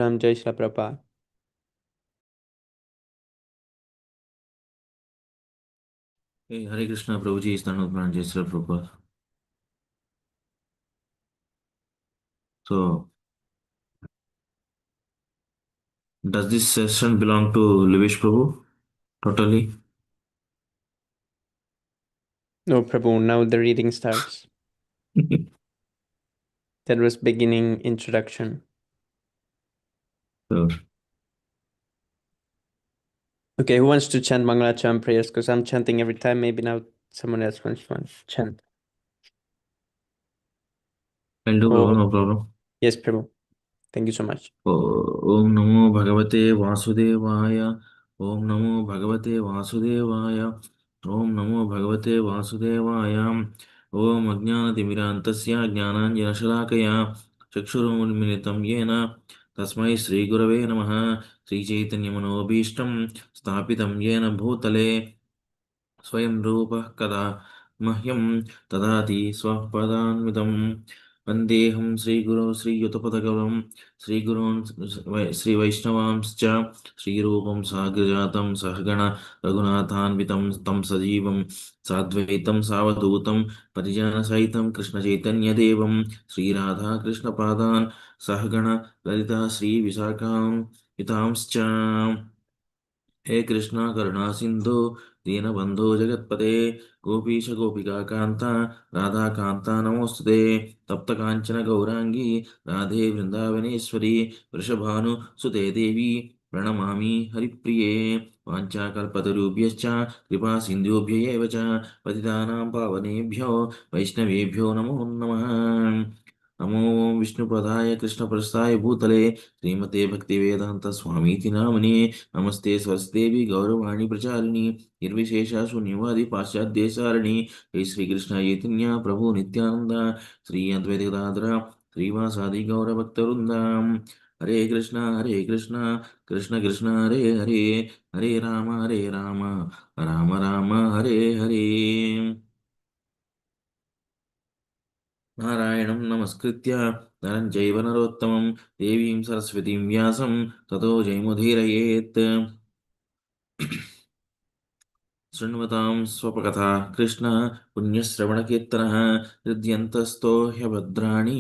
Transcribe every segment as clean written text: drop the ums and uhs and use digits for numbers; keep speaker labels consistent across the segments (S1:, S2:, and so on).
S1: Ram Jai Shri Prabhupada.
S2: Hey, Hare Krishna, Prabhuji is Nanopan Jai Sri Prabhupada. So, does this session belong to Livesh Prabhu? Totally?
S1: No, Prabhu, now the reading starts. That was beginning introduction.
S2: So,
S1: Okay, who wants to chant Mangalacharan prayers? Because I'm chanting every time. Maybe now someone else wants to chant.
S2: I'll do Prabhu,
S1: Oh,
S2: no problem.
S1: yes, Prabhu. Thank you so much.
S2: Om Namo Bhagavate Vasudevaya. Om Namo Bhagavate Vasudevaya. Om Namo Bhagavate Vasudevaya. Om Ajnanatimirantasya Jnananjanashalakaya Chakshurunmilitam Yena Tasmai Sri Gurave Namaha Sri Chaitanya Manobhishtam Sthapitam Yena Bhutale स्वयं रूपः कदा मह्यं ददाति स्वपदान्वितं वन्देऽहं श्रीगुरो श्रीयुतपदकमलं श्रीगुरून् श्रीवैष्णवांश्च श्रीरूपं साग्रजातं सहगण रघुनाथान्वितं तं सजीवं साद्वैतं सावधूतं परिजनसहितं कृष्णचैतन्यदेवं श्रीराधाकृष्णपादान् सहगण ललिता श्रीविशाखां हितांश्च हे कृष्णा करुणा सिंधु दीनबंधो जगत्पते गोपीश गोपिका कांता राधा कांता नमोस्तुते तप्त कांचन गौरांगी राधे वृंदावनेश्वरी वृषभानु सुते देवी प्रणमामि हरिप्रिये वाञ्छाकल्पतरुभ्यश्च कृपा सिन्धुभ्य एव च पतितानां पावनेभ्यो वैष्णवेभ्यो नमो नमः नमो विष्णुपदाय कृष्णप्रस्थाय भूतले श्रीमते भक्तिवेदांत स्वामीति नामने नमस्ते सरस्वती गौरवाणी प्रचारिणी निर्विशेष शून्यवादी पाश्चात्य सारिणी हे श्रीकृष्ण चैतन्य प्रभु नित्यानंद श्री अद्वैत गदाधर श्रीवासादि गौरभक्तवृंद हरे कृष्ण कृष्ण कृष्ण हरे हरे हरे राम राम राम हरे हरे नारायणं नमस्कृत्य नरं चैव नरोत्तमं देवीं सरस्वतीं व्यासं ततो जयमुदीरयेत् शृण्वतां स्वपकथा कृष्ण पुण्यश्रवणकीर्तनः हृद्यन्तस्तो ह्यभद्राणि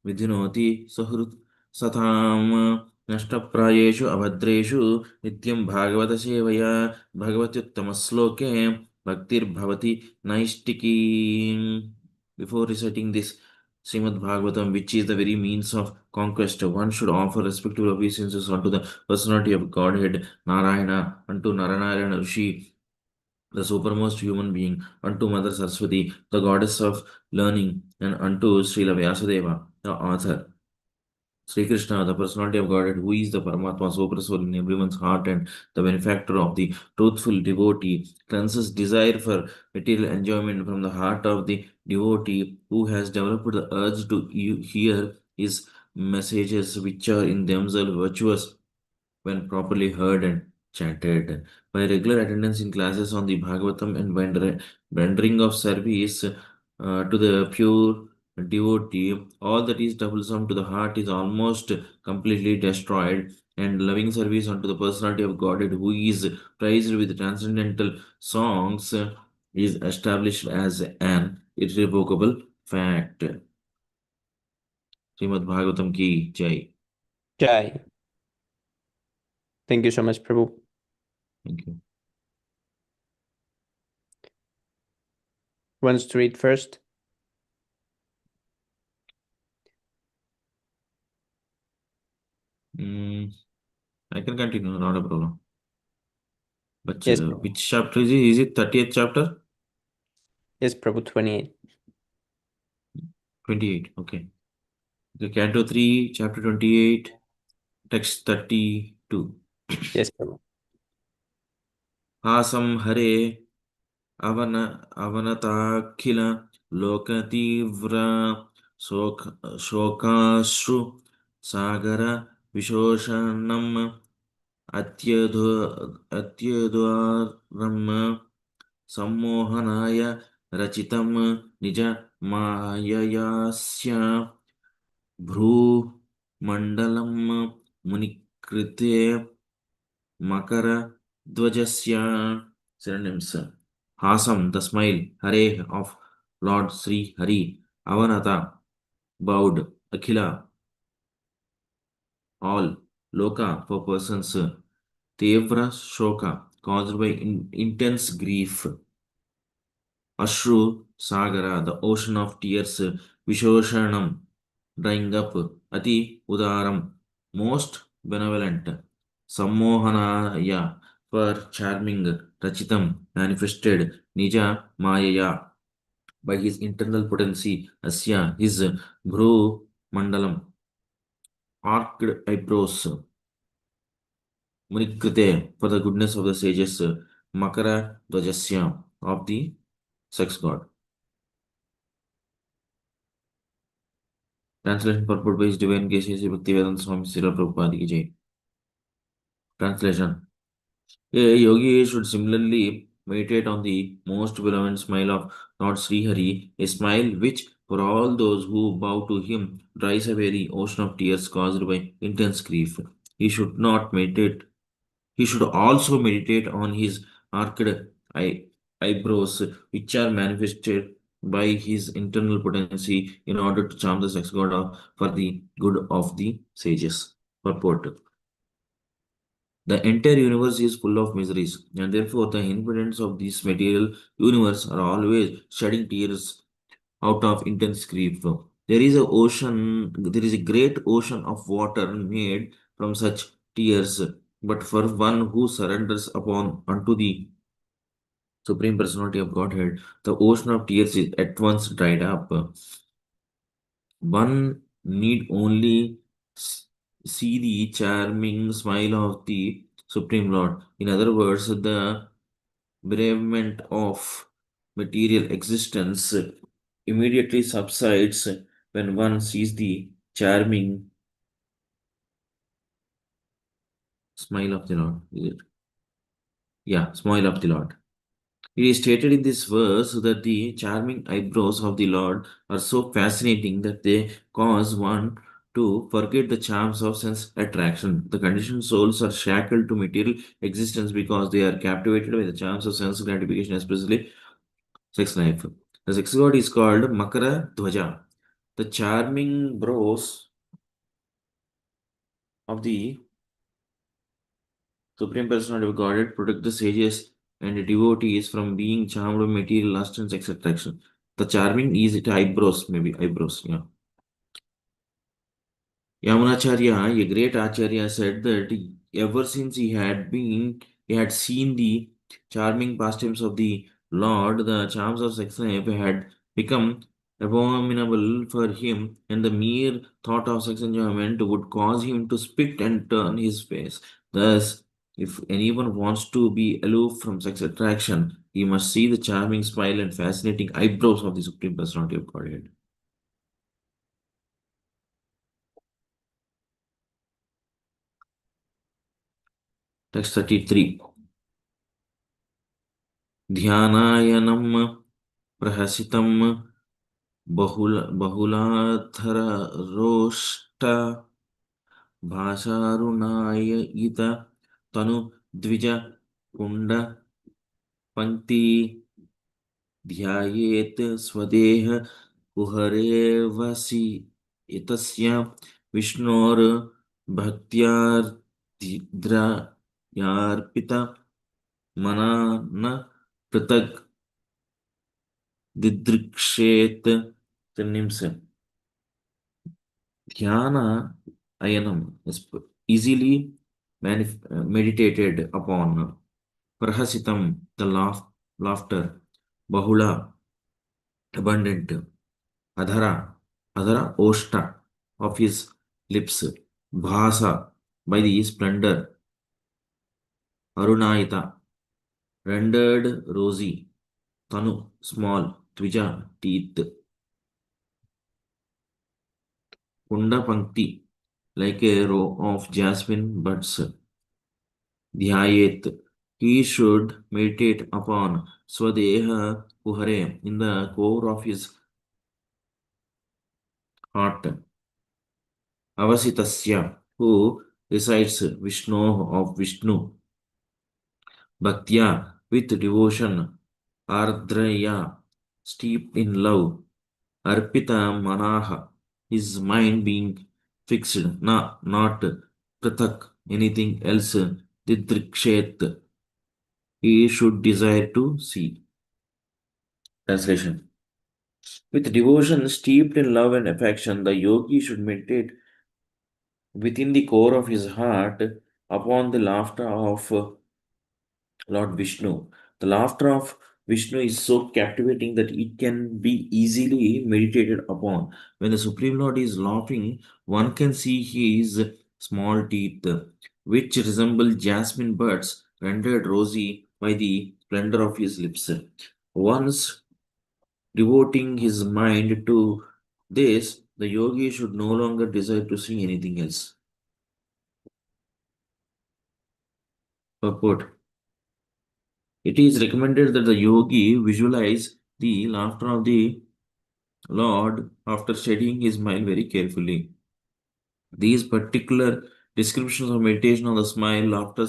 S2: विधिनोति सुहृत् सतां नष्टप्रायेषु अभद्रेषु नित्यं भागवतसेवया भगवत्युत्तमश्लोके भक्तिर्भवति नैष्टिकी. Before reciting this Śrīmad-Bhāgavatam, which is the very means of conquest, one should offer respectful obeisances unto the personality of Godhead, Narayana, unto Naranarayana Rishi, the supermost human being, unto Mother Saraswati, the goddess of learning, and unto Srila Vyasadeva, the author. Sri Krishna, the personality of Godhead, who is the Paramatma, Super Soul in everyone's heart and the benefactor of the truthful devotee, cleanses desire for material enjoyment from the heart of the devotee who has developed the urge to hear his messages, which are in themselves virtuous when properly heard and chanted. By regular attendance in classes on the Bhagavatam and by rendering of service to the pure devotee, all that is troublesome to the heart is almost completely destroyed, and loving service unto the personality of Godhead, who is praised with transcendental songs, is established as an irrevocable fact. Srimad Bhagavatam ki jai.
S1: Jai. Thank you so much, Prabhu.
S2: Thank you.
S1: Who wants to read first?
S2: Mm, I can continue, not a problem. But
S1: Yes, Prabhu.
S2: which chapter is it? Is it 30th chapter?
S1: Yes, Prabhu, 28.
S2: 28. Okay. The Canto 3, chapter 28, text 32.
S1: Yes, Prabhu.
S2: हासं Hare oven अवनताखिल लोकतीव्र शोक शोकाश्रु सागर विशोषणम् अत्यधु अत्यद्वारम् सम्मोहनाय रचितं निजमाययास्य भ्रूमण्डलम् Munikrite Makara Dvajasya. Synonyms: Hasam, the smile, Hare of Lord Sri Hari, Avanata, bowed, Akhila, all, Loka, for persons, Tevra Shoka, caused by intense grief, Ashru Sagara, the ocean of tears, Vishoshanam, drying up, Ati Udaram, most benevolent, Sammohanaya, for charming, Rachitam, manifested, Nija Mayaya, by his internal potency, Asya, his Bhru Mandalam, arched eyebrows, Munikrite, for the goodness of the sages, Makara Dvajasya, of the sex god. Translation purport by His Divine Grace Sri Bhaktivedanta Swami Srila Prabhupada ki Jai. Translation: a yogi should similarly meditate on the most beloved smile of Lord Sri Hari, a smile which, for all those who bow to him, dries away the ocean of tears caused by intense grief. He should not meditate. He should also meditate on his arched eye, eyebrows, which are manifested by his internal potency in order to charm the sex god for the good of the sages. Purport: the entire universe is full of miseries, and therefore the inhabitants of this material universe are always shedding tears out of intense grief. There is a great ocean of water made from such tears, but for one who surrenders upon unto the Supreme Personality of Godhead, the ocean of tears is at once dried up. One need only see the charming smile of the Supreme Lord. In other words, the bereavement of material existence immediately subsides when one sees the charming smile of the Lord. Is it? Yeah, smile of the Lord. It is stated in this verse that the charming eyebrows of the Lord are so fascinating that they cause one to forget the charms of sense attraction. The conditioned souls are shackled to material existence because they are captivated by the charms of sense gratification, especially sex life. The sex god is called Makara Dhwaja. The charming brows of the Supreme Personality of Godhead protect the sages and devotees from being charmed by material lust and sex attraction. The charming is it eyebrows, maybe eyebrows, yeah. Yamunacharya, a great Acharya, said that ever since he had seen the charming pastimes of the Lord, the charms of sex life had become abominable for him, and the mere thought of sex enjoyment would cause him to spit and turn his face. Thus, if anyone wants to be aloof from sex attraction, he must see the charming smile and fascinating eyebrows of the Supreme Personality of Godhead. Text 33. ध्यानायनं प्रहसितं बहुलाधरोष्ट भाषारुणाययित तनु द्विज कुंड पंक्ति ध्यायेत् स्वदेह कुहरेवसि एतस्य विष्णोर भक्त्यार्द्रायार्पित मना न पृथक् दिदृक्षेत. Synonyms: dhyana ayanam is easily meditated upon. Prahasitam, the laughter. Bahula, abundant. Adhara, adhara oshta, of his lips. Bhasa, by the splendor. Arunayita, rendered rosy. Tanu, small. Tvija, teeth. Kunda Pankti, like a row of jasmine buds. Dhyayet, he should meditate upon Swadeha Kuhare, in the core of his heart. Avasitasya, who recites Vishnu Bhaktya with devotion, Ardraya steeped in love, Arpita Manaha, his mind being fixed, not Pratak, anything else, Didrikshet, he should desire to see. Translation. With devotion steeped in love and affection, the yogi should meditate within the core of his heart upon the laughter of Lord Vishnu. The laughter of Vishnu is so captivating that it can be easily meditated upon. When the Supreme Lord is laughing, one can see his small teeth, which resemble jasmine buds rendered rosy by the splendor of his lips. Once devoting his mind to this, the yogi should no longer desire to see anything else. Purport. It is recommended that the yogi visualize the laughter of the Lord after studying his mind very carefully. These particular descriptions of meditation on the smile, laughter,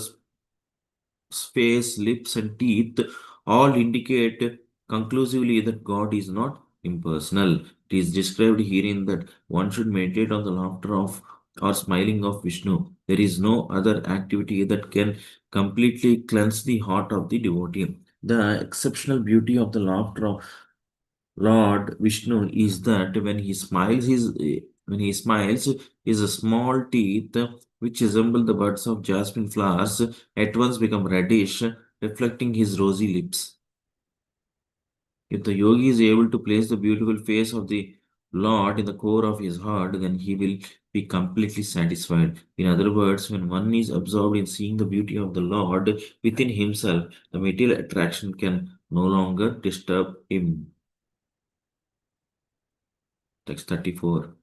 S2: face, lips, and teeth all indicate conclusively that God is not impersonal. It is described herein that one should meditate on the laughter of or smiling of Vishnu. There is no other activity that can completely cleanse the heart of the devotee. The exceptional beauty of the laughter of Lord Vishnu is that when he smiles, his small teeth, which resemble the buds of jasmine flowers, at once become reddish, reflecting his rosy lips. If the yogi is able to place the beautiful face of the Lord in the core of his heart, then he will be completely satisfied. In other words, when one is absorbed in seeing the beauty of the Lord within himself, the material attraction can no longer disturb him. Text 34.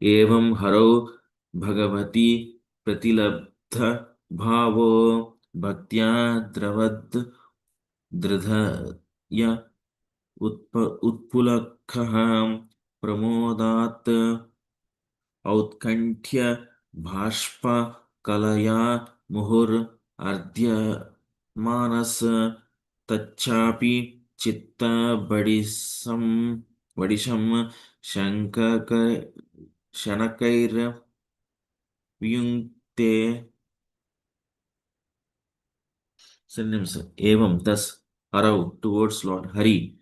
S2: एवं हरौ भगवती प्रतिलब्ध भावो भक्त्या द्रवद् दृढय उत्पुलकः प्रमोदात् औत्कण्ठ्य भाष्प कलया मुहुर् अर्ध्यमानस तच्चापि चित्त बडिशं शनकैर्वियुङ्क्ते synonyms. Evam, thus, Arav, towards Lord Hari,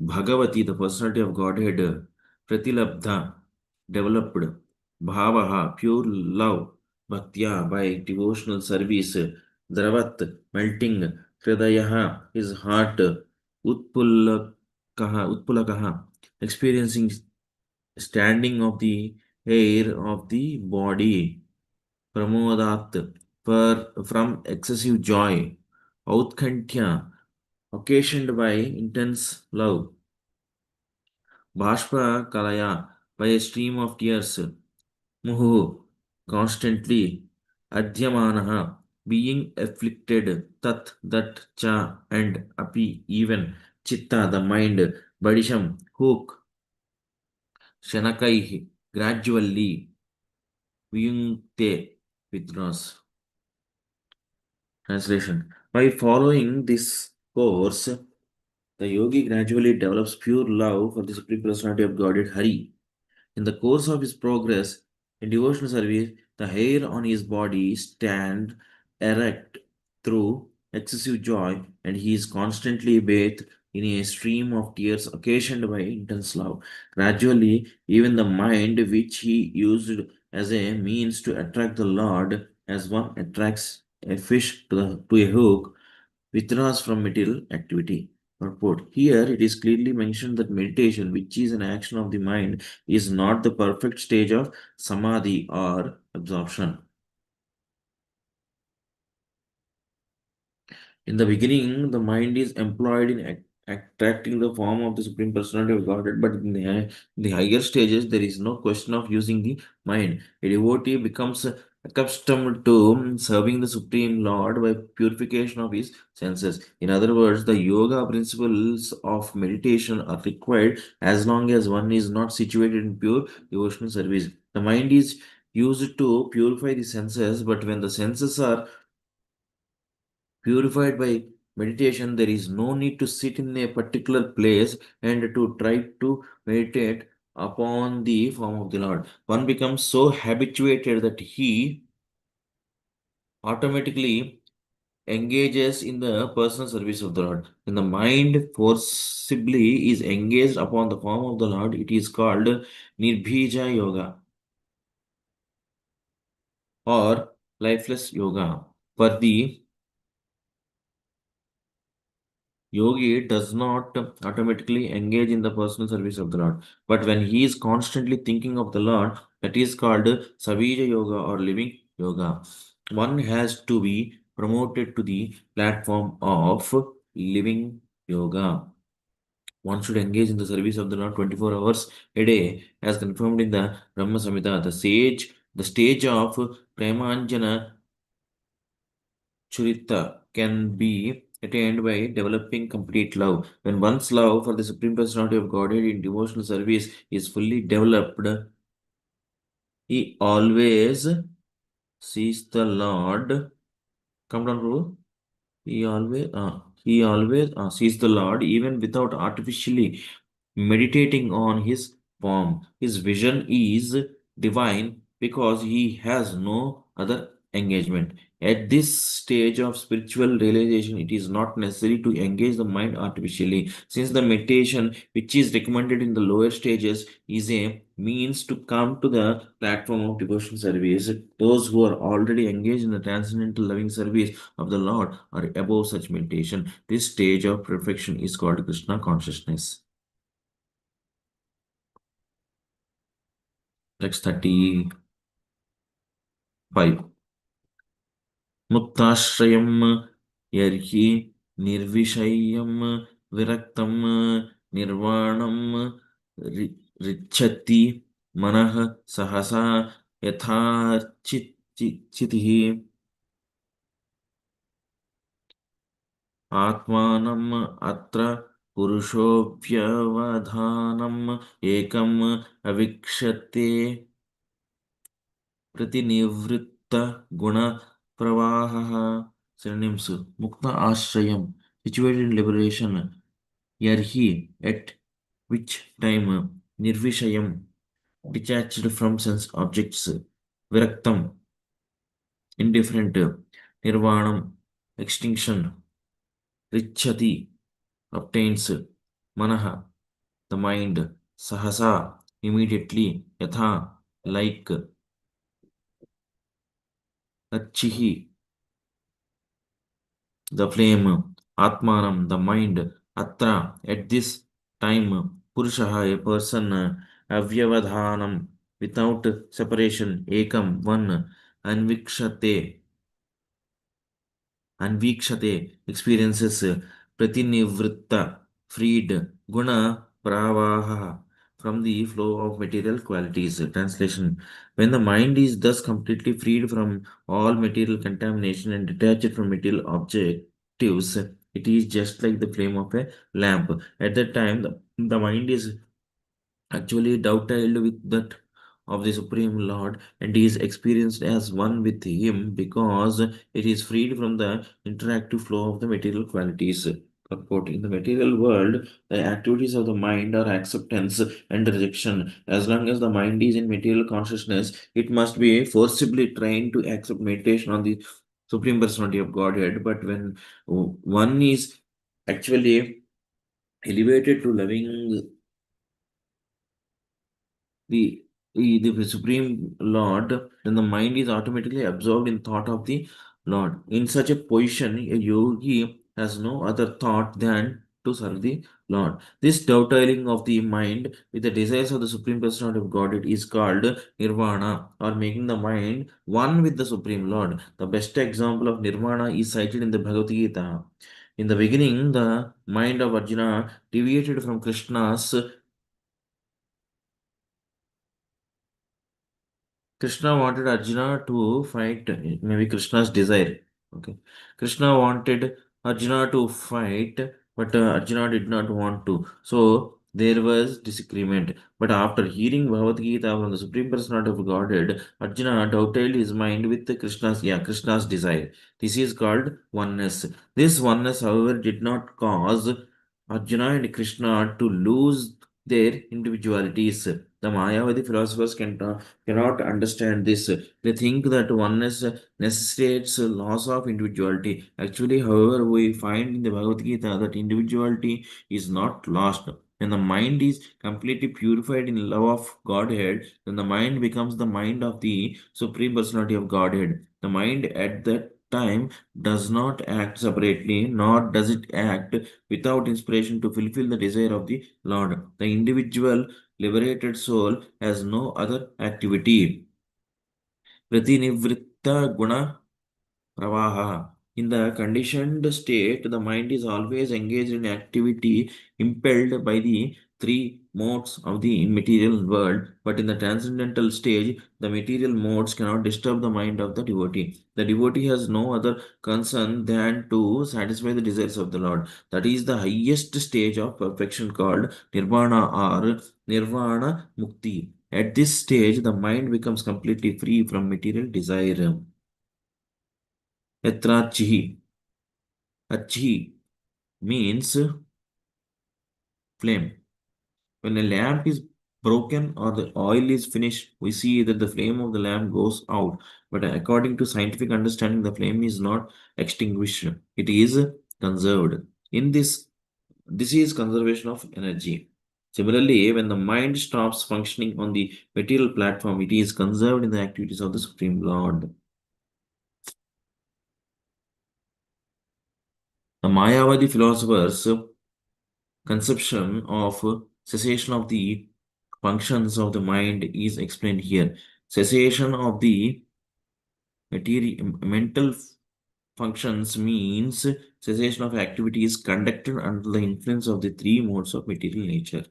S2: Bhagavati, the personality of Godhead, Pratilabdha, developed, Bhavaha, pure love, Bhaktya, by devotional service, Dravat, melting, Hridayaha, his heart, Utpulakaha, experiencing standing of the hair of the body, Pramodat, from excessive joy, Autkantya, occasioned by intense love, Bhashpa Kalaya, by a stream of tears, Muhu, constantly, Adhyamanaha, being afflicted, Tat, that, Cha, and Api, even, Chitta, the mind, Badisham, hook, Shanakai, gradually, Viyunkte, withdraws. Translation. By following this course, the yogi gradually develops pure love for the Supreme Personality of Godhead Hari. In the course of his progress in devotional service, the hair on his body stand erect through excessive joy, and he is constantly bathed in a stream of tears occasioned by intense love. Gradually, even the mind which he used as a means to attract the Lord, as one attracts a fish to a hook, withdraws from material activity. Purport. Here it is clearly mentioned that meditation, which is an action of the mind, is not the perfect stage of samadhi or absorption. In the beginning, the mind is employed in attracting the form of the Supreme Personality of Godhead, but in the higher stages, there is no question of using the mind. A devotee becomes accustomed to serving the Supreme Lord by purification of his senses. In other words, the yoga principles of meditation are required as long as one is not situated in pure devotional service. The mind is used to purify the senses, but when the senses are purified by meditation, there is no need to sit in a particular place and to try to meditate upon the form of the Lord. One becomes so habituated that he automatically engages in the personal service of the Lord. When the mind forcibly is engaged upon the form of the Lord, it is called Nirbhija Yoga or lifeless yoga. For the yogi does not automatically engage in the personal service of the Lord, but when he is constantly thinking of the Lord, that is called Savija Yoga or living yoga. One has to be promoted to the platform of living yoga. One should engage in the service of the Lord 24 hours a day, as confirmed in the Brahma Samhita. The stage of Premanjana Churita can be attained by developing complete love. When one's love for the Supreme Personality of Godhead in devotional service is fully developed, he always sees the Lord. Come down, Prabhu. He always sees the Lord even without artificially meditating on his form. His vision is divine because he has no other engagement. At this stage of spiritual realization, it is not necessary to engage the mind artificially, since the meditation which is recommended in the lower stages is a means to come to the platform of devotion service. Those who are already engaged in the transcendental loving service of the Lord are above such meditation. This stage of perfection is called Krishna consciousness. Text 35. मुक्ताश्रयं यर्हि निर्विषयं विरक्तं निर्वाणं रिच्छति मनः सहसा यथाचितिः आत्मानम् अत्र पुरुषोऽव्यवधानम् एकम् अवीक्षते प्रतिनिवृत्त गुण प्रवाहः. Synonyms: Mukta Ashrayam, situated in liberation. Yarhi, at which time. Nirvishayam, detached from sense objects. Viraktam, indifferent. Nirvanam, extinction. Richati, obtains. Manaha, the mind. Sahasa, immediately. Yatha, like. Achihi, the flame. Atmanam, the mind. Atra, at this time. Purushaha, a person. Avyavadhanam, without separation. Ekam, one. Anvikshate, experiences. Pratinivritta, freed. Guna pravaha, from the flow of material qualities. Translation: when the mind is thus completely freed from all material contamination and detached from material objectives, it is just like the flame of a lamp. At that time, the mind is actually dovetailed with that of the Supreme Lord and is experienced as one with Him because it is freed from the interactive flow of the material qualities. Purport: in the material world, the activities of the mind are acceptance and rejection. As long as the mind is in material consciousness, it must be forcibly trained to accept meditation on the Supreme Personality of Godhead. But when one is actually elevated to loving the the Supreme Lord, then the mind is automatically absorbed in thought of the Lord. In such a position, a yogi has no other thought than to serve the Lord. This dovetailing of the mind with the desires of the Supreme Personality of God, it is called nirvana, or making the mind one with the Supreme Lord. The best example of nirvana is cited in the Bhagavad Gita. In the beginning, the mind of Arjuna deviated from Krishna's. Krishna wanted Arjuna to fight, maybe Krishna's desire. Okay. Krishna wanted Arjuna to fight, but Arjuna did not want to. So there was disagreement. But after hearing Bhagavad Gita from the Supreme Personality of Godhead, Arjuna doubted his mind with Krishna's desire. This is called oneness. This oneness, however, did not cause Arjuna and Krishna to lose their individualities. The Mayavadi philosophers cannot understand this. They think that oneness necessitates loss of individuality. Actually, however, we find in the Bhagavad Gita that individuality is not lost. When the mind is completely purified in love of Godhead, then the mind becomes the mind of the Supreme Personality of Godhead. The mind at that time does not act separately, nor does it act without inspiration to fulfill the desire of the Lord. The individual liberated soul has no other activity. Pratinivritta guna pravaha. In the conditioned state, the mind is always engaged in activity impelled by the three modes of the immaterial world, but in the transcendental stage, the material modes cannot disturb the mind of the devotee. The devotee has no other concern than to satisfy the desires of the Lord. That is the highest stage of perfection called nirvana or nirvana mukti. At this stage, the mind becomes completely free from material desire. Yatrachihi. Achi means flame. When a lamp is broken or the oil is finished, we see that the flame of the lamp goes out. But according to scientific understanding, the flame is not extinguished. It is conserved. This is conservation of energy. Similarly, when the mind stops functioning on the material platform, it is conserved in the activities of the Supreme Lord. The Mayavadi philosophers' conception of cessation of the functions of the mind is explained here. Cessation of the mental functions means cessation of activities conducted under the influence of the three modes of material nature.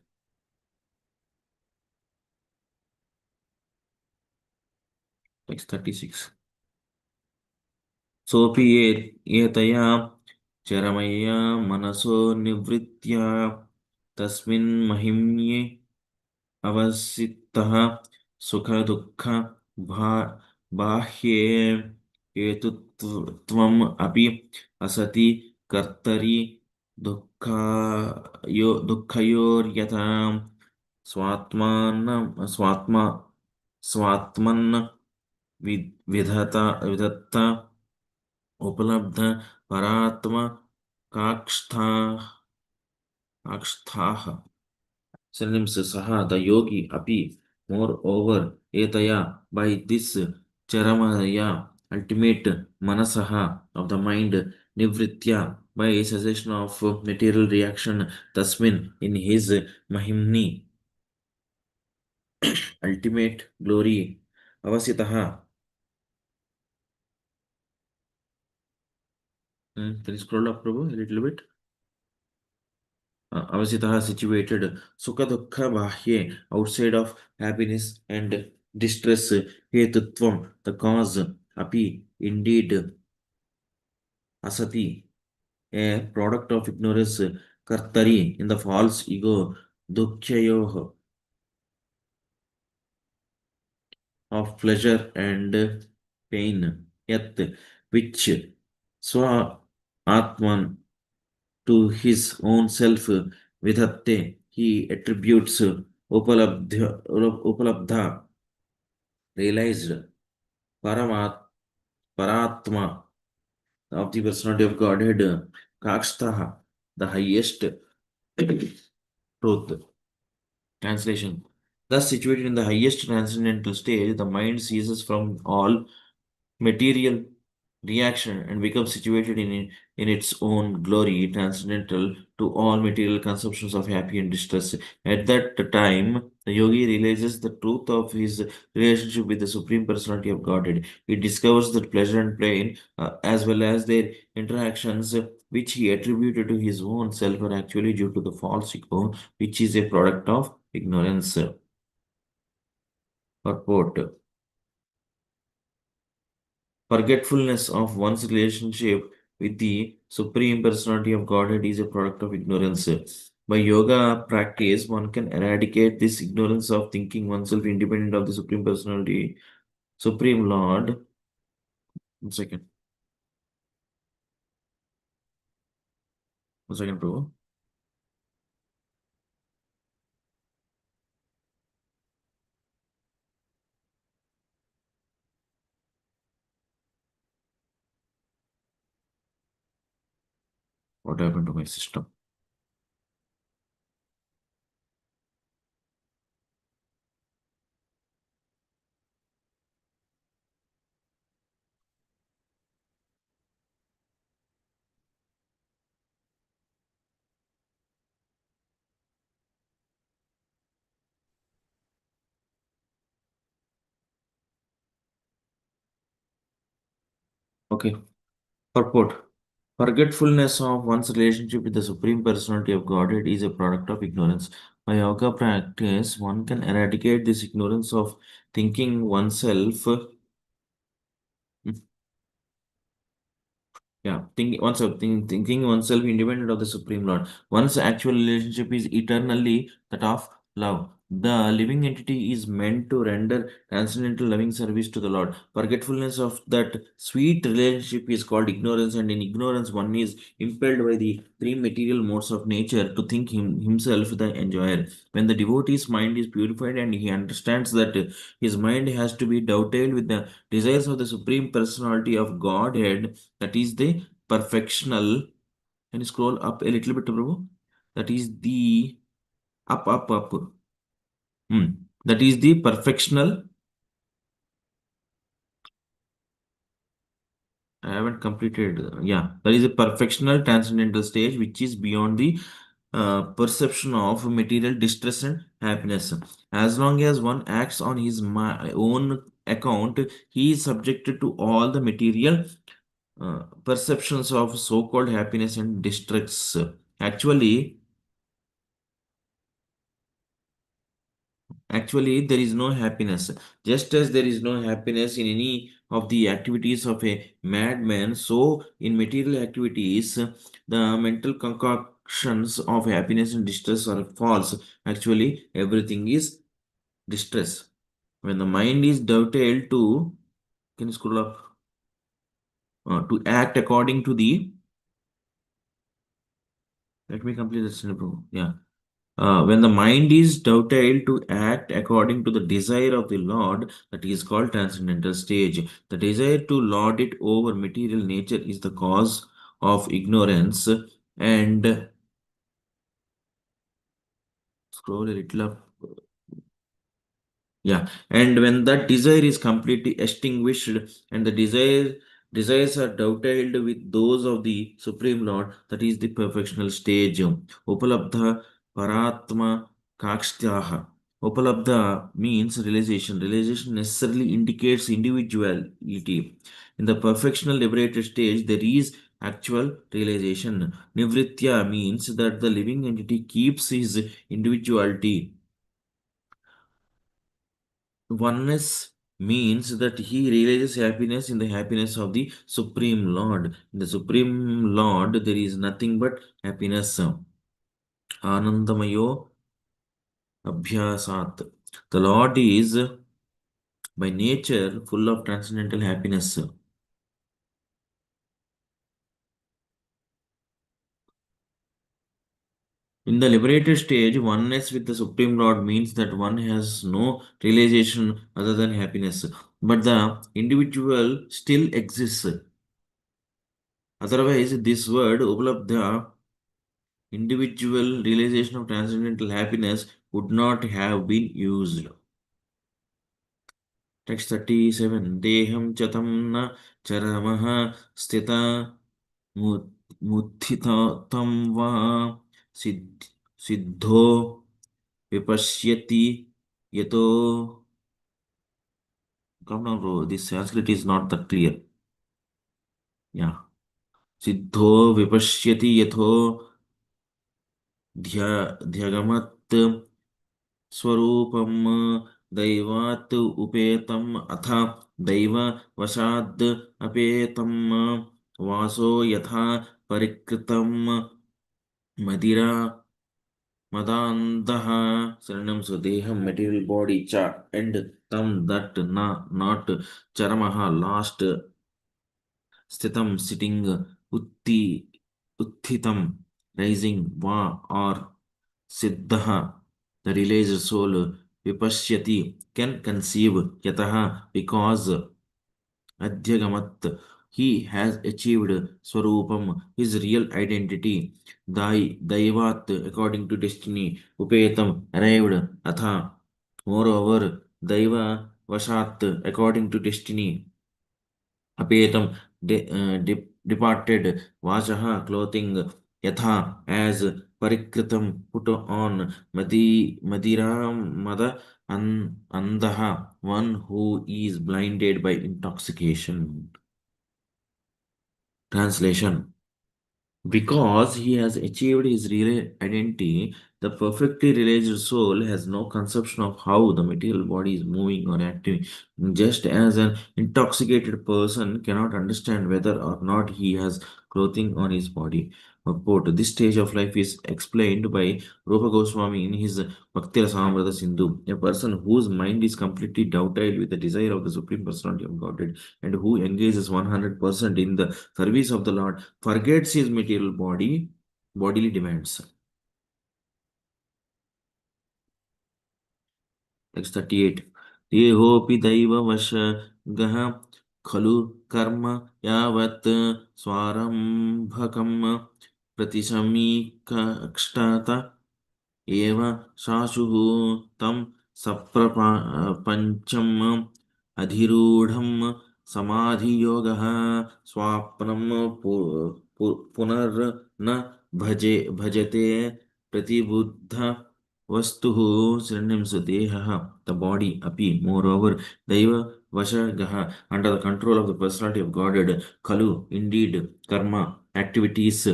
S2: Text 36. सोऽपि एतया चरमया मनसो निवृत्य तस्मिन् महिम्ये अवसितः सुखदुःख बाह्ये हेतुत्वम् अपि असति कर्तरि दुःखयोर्यथा स्वात्मन् विधत्ता उपलब्ध परात्म काक्षस्थाः. Synonyms saha, the yogi, api, moreover, etaya, by this charamaya, ultimate manasaha of the mind, nivritya, by cessation of material reaction, tasmin, in his mahimni, ultimate glory, avasitaha. Can you scroll up, Prabhu, a little bit? Avasitaha situated sukha dukkha bahye, outside of happiness and distress, hetutvam, the cause, api, indeed, asati, a product of ignorance, kartari, in the false ego, dukkhayoh, of pleasure and pain, yat, which swa atman, to his own self, vidhatte, he attributes upalabdha, realized, paramat, paratma, of the personality of Godhead, kakshtaha, the highest truth. Translation. Thus situated in the highest transcendental stage, the mind ceases from all material reaction and becomes situated in its own glory, transcendental to all material conceptions of happy and distress. At that time, the yogi realizes the truth of his relationship with the Supreme Personality of Godhead. He discovers that pleasure and pain, as well as their interactions, which he attributed to his own self, are actually due to the false ego, which is a product of ignorance. Purport. Forgetfulness of one's relationship with the Supreme Personality of Godhead is a product of ignorance. By yoga practice, one can eradicate this ignorance of thinking oneself independent of the Supreme Personality, Supreme Lord. 1 second. 1 second, bro. What happened to my system? Okay. Purport. Forgetfulness of one's relationship with the Supreme Personality of Godhead is a product of ignorance. By yoga practice, one can eradicate this ignorance of thinking oneself. Yeah, thinking oneself independent of the Supreme Lord. One's actual relationship is eternally that of love. The living entity is meant to render transcendental loving service to the Lord. Forgetfulness of that sweet relationship is called ignorance, and in ignorance, one is impelled by the three material modes of nature to think himself the enjoyer. When the devotee's mind is purified and he understands that his mind has to be dovetailed with the desires of the Supreme Personality of Godhead, that is the perfectional. Can you scroll up a little bit, Prabhu? That is the up. That is the perfectional. I haven't completed. Yeah, that is a perfectional transcendental stage which is beyond the perception of material distress and happiness. As long as one acts on his own account, he is subjected to all the material perceptions of so-called happiness and distress. Actually, Actually, there is no happiness. Just as there is no happiness in any of the activities of a madman, so in material activities, the mental concoctions of happiness and distress are false. Actually, everything is distress. When the mind is dovetailed to, can you scroll up? To act according to the, let me complete this. Yeah. When the mind is dovetailed to act according to the desire of the Lord, that is called transcendental stage. The desire to lord it over material nature is the cause of ignorance. And scroll a little up. Yeah, and when that desire is completely extinguished and the desires are dovetailed with those of the Supreme Lord, that is the perfectional stage. Upalabdha Paratma Kakshtaha. Upalabdha means realization. Realization necessarily indicates individuality. In the perfectional liberated stage, there is actual realization. Nivritya means that the living entity keeps his individuality. Oneness means that he realizes happiness in the happiness of the Supreme Lord. In the Supreme Lord, there is nothing but happiness. Anandamayo Abhyasat. The Lord is by nature full of transcendental happiness. In the liberated stage, oneness with the Supreme Lord means that one has no realization other than happiness. But the individual still exists. Otherwise, this word, Uplabdha, individual realization of transcendental happiness, would not have been used. Text 37. Deham chatam na charamaha sthita mutthitatam va siddho vipashyati yato. Come down, bro. This Sanskrit is not that clear. Yeah. Siddho vipashyati yato ध्यगमत् स्वरूपं दैवात् उपेतम् अथ दैववशाद् अपेतं वासो यथा परिकृतं मदिरा Madandaha Saranam Sudeham material body cha and tam that na not charamaha last Sthitam sitting Uthitam rising Va or Siddhaha the realized soul Vipashyati can conceive Yataha because Adhyagamat he has achieved Swarupam his real identity Daivat according to destiny Upetam arrived Atha moreover Daiva Vashat according to destiny Apetam departed Vasaha clothing Yatha as Parikritam put on Madira Mada Andaha one who is blinded by intoxication. Translation because he has achieved his real identity, the perfectly realized soul has no conception of how the material body is moving or acting. Just as an intoxicated person cannot understand whether or not he has clothing on his body. Quote, this stage of life is explained by Rupa Goswami in his Bhakti Rasamrita Sindhu. A person whose mind is completely doubted with the desire of the Supreme Personality of Godhead and who engages 100% in the service of the Lord forgets his material bodily demands. Text 38. देहोऽपि दैववशगः खलु कर्म यावत् स्वारम्भकं प्रतिसमीक्षत एव शाशुः तं सप्रपञ्चम् अधिरूढं समाधियोगः स्वाप्नं पुनर्न भजते प्रतिबुद्ध वस्तुः Srinimsadehah the body api moreover daiva vashagaha under the control of the personality of Godhead kalu indeed karma activities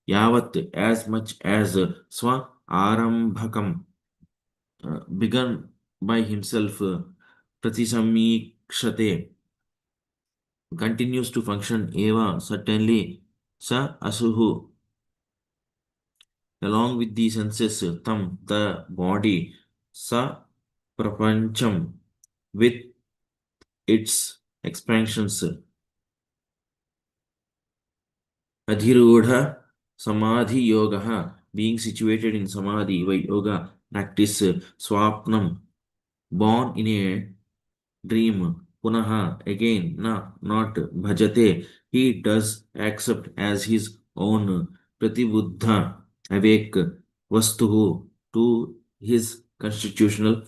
S2: yavat as much as swa arambhakam begun by himself pratisamikshate continues to function eva certainly sa asuhu along with the senses tam the body sa prapancham with its expansions adhirudha samadhi yoga being situated in samadhi by yoga practice swapnam born in a dream punaha again not bhajate he does accept as his own pratibuddha awake vastuhu to his constitutional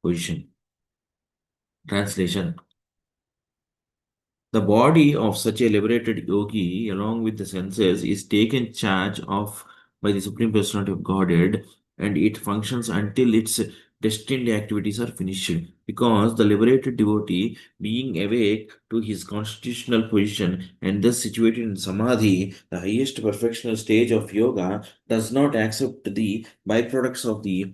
S2: position. Translation the body of such a liberated yogi, along with the senses, is taken charge of by the Supreme Personality of Godhead, and it functions until its destined activities are finished. Because the liberated devotee, being awake to his constitutional position and thus situated in samadhi, the highest perfectional stage of yoga, does not accept the byproducts of the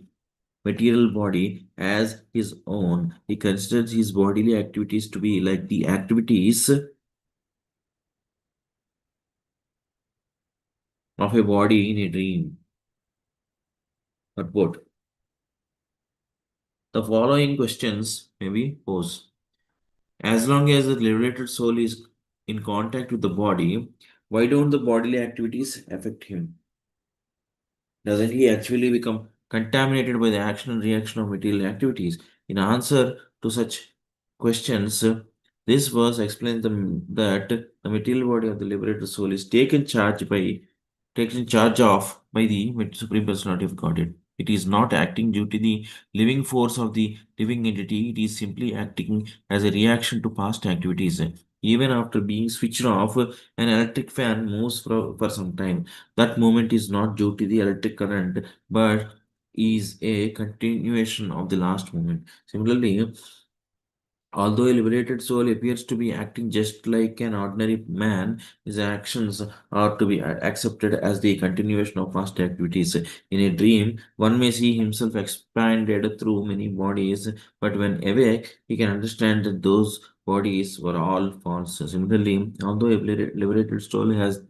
S2: material body as his own. He considers his bodily activities to be like the activities of a body in a dream. Purport. The following questions may be posed. As long as the liberated soul is in contact with the body, why don't the bodily activities affect him? Doesn't he actually become contaminated by the action and reaction of material activities? In answer to such questions, this verse explains that the material body of the liberated soul is taken charge of by the Supreme Personality of Godhead. It is not acting due to the living force of the living entity, it is simply acting as a reaction to past activities. Even after being switched off, an electric fan moves for some time. That movement is not due to the electric current, but is a continuation of the last movement. Similarly, although a liberated soul appears to be acting just like an ordinary man, his actions are to be accepted as the continuation of past activities. In a dream, one may see himself expanded through many bodies, but when awake, he can understand that those bodies were all false. Similarly, although a liberated soul has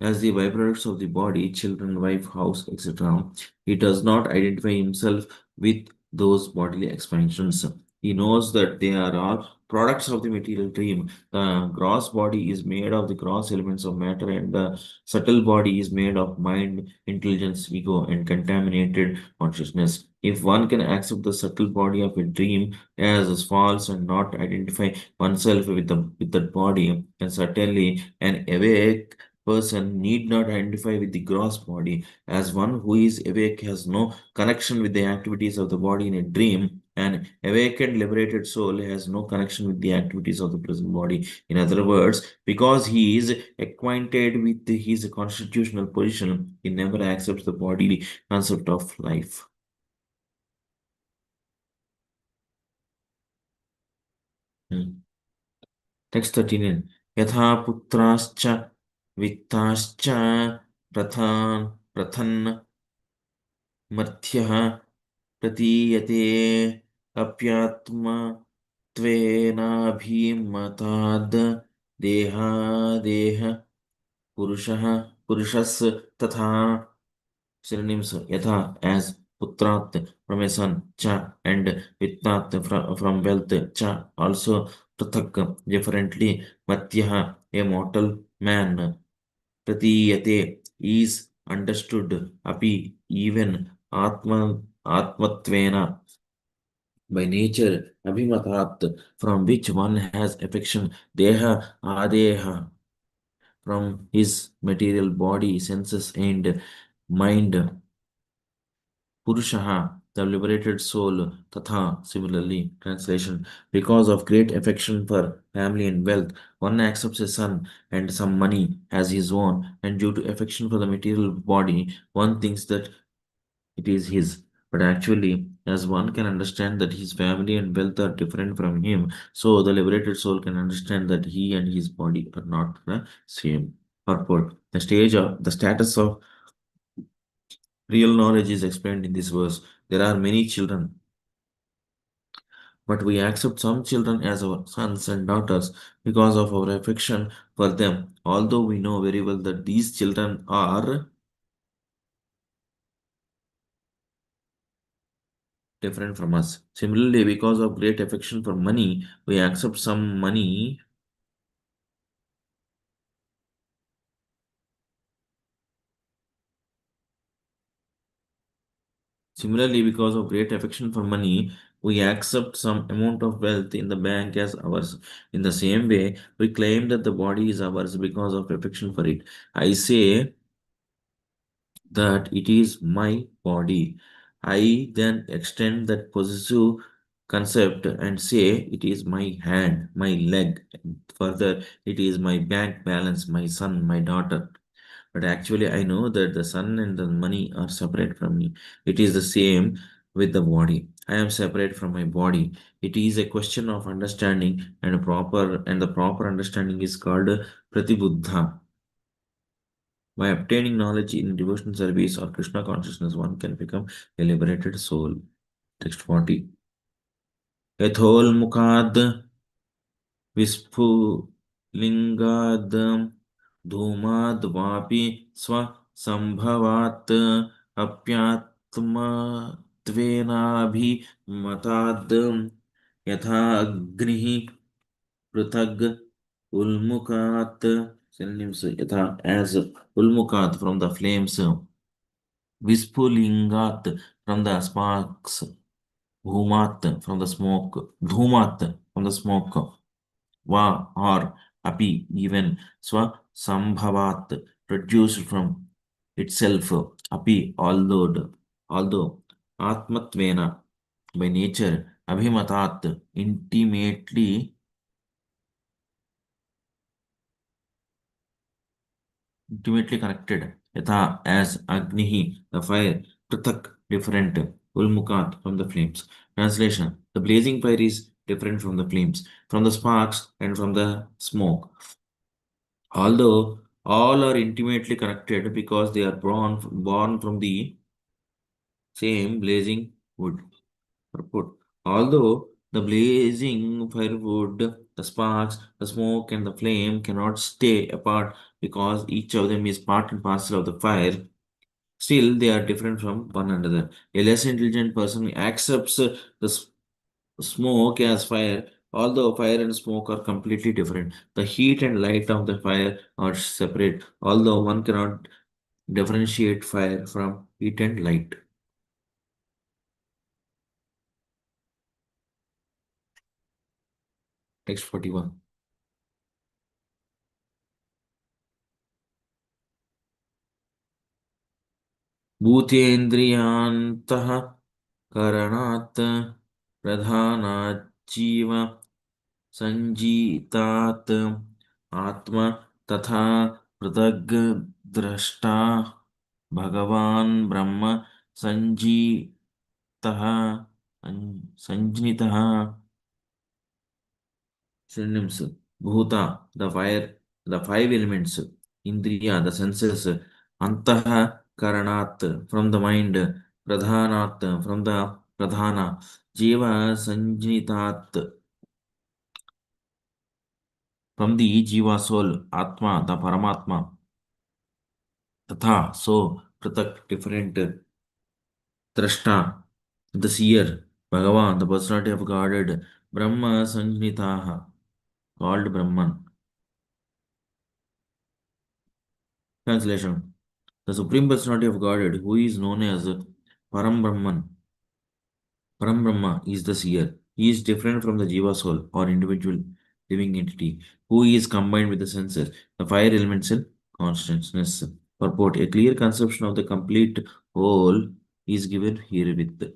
S2: as the byproducts of the body, children, wife, house, etc. He does not identify himself with those bodily expansions. He knows that they are all products of the material dream. The gross body is made of the gross elements of matter, and the subtle body is made of mind, intelligence, ego, and contaminated consciousness. If one can accept the subtle body of a dream as false and not identify oneself with that body, and certainly an awake person need not identify with the gross body, as one who is awake has no connection with the activities of the body in a dream. An awakened, liberated soul has no connection with the activities of the present body. In other words, because he is acquainted with his constitutional position, he never accepts the bodily concept of life. Text 13. यथा पुत्राश्च वित्ताश्च प्रथन् मर्थ्यः प्रतीयते अप्यात्मत्वेनाभिमताद् देहादेह पुरुषस् तथा synonyms yatha as putrat from a son cha and vittat from wealth cha also prathak differently matyah a mortal man pratiyate is understood api even atmatvena by nature abhimatat from which one has affection deha adeha from his material body senses and mind Purushaha, the liberated soul, Tatha, similarly, translation. Because of great affection for family and wealth, one accepts a son and some money as his own, and due to affection for the material body, one thinks that it is his. But actually, as one can understand that his family and wealth are different from him, so the liberated soul can understand that he and his body are not the same. Purport. The status of real knowledge is explained in this verse. There are many children, but we accept some children as our sons and daughters because of our affection for them, although we know very well that these children are different from us. Similarly, because of great affection for money, we accept some money. Similarly, because of great affection for money, we accept some amount of wealth in the bank as ours. In the same way, we claim that the body is ours because of affection for it. I say that it is my body. I then extend that possessive concept and say it is my hand, my leg. Further, it is my bank balance, my son, my daughter. But actually, I know that the sun and the money are separate from me. It is the same with the body. I am separate from my body. It is a question of understanding, and the proper understanding is called pratibuddha. By obtaining knowledge in devotional service or Krishna consciousness, one can become a liberated soul. Text 40. यथोल्मुखाद् विस्फुलिङ्गाद् धूमाद् वापि स्वसम्भवात् अप्यात्मत्वेनाभिमताद् यथा अग्निः पृथग् ulmukat synonyms yatha as ulmukat from the flames, vispulingat from the sparks, bhumat from the smoke, dhumat from the smoke, va or api even swa sambhavat produced from itself, api although atmatvena by nature, abhimatat intimately connected, yatha as Agnihi, the fire, Prathak, different, Ulmukat, from the flames. Translation: the blazing fire is different from the flames, from the sparks, and from the smoke. Although all are intimately connected because they are born from the same blazing wood. Purport. Although the blazing firewood The sparks, the smoke, and the flame cannot stay apart because each of them is part and parcel of the fire. Still, they are different from one another. A less intelligent person accepts smoke as fire, although fire and smoke are completely different. The heat and light of the fire are separate, although one cannot differentiate fire from heat and light. Text 41. भूतेन्द्रियान्तः करणात् प्रधानाज्जीव सञ्जीतात् आत्मा तथा पृथग् द्रष्टा भगवान् ब्रह्म सञ्जीतः सञ्ज्ञितः. Synonyms: Bhuta, the fire, the five elements; Indriya, the senses; Antah, Karanat, from the mind; Pradhanat, from the Pradhana; Jiva, Sanjnitat, from the Jiva soul; Atma, the Paramatma; Tatha, so; Pratak, different; Drashta, the seer; Bhagavan, the personality of Godhead; Brahma, Sanjnitaha, called Brahman. Translation: The Supreme Personality of Godhead, who is known as Param Brahman, Param Brahma, is the seer. He is different from the Jiva soul or individual living entity, who is combined with the senses, the five elements in consciousness. Purport: A clear conception of the complete whole is given herewith.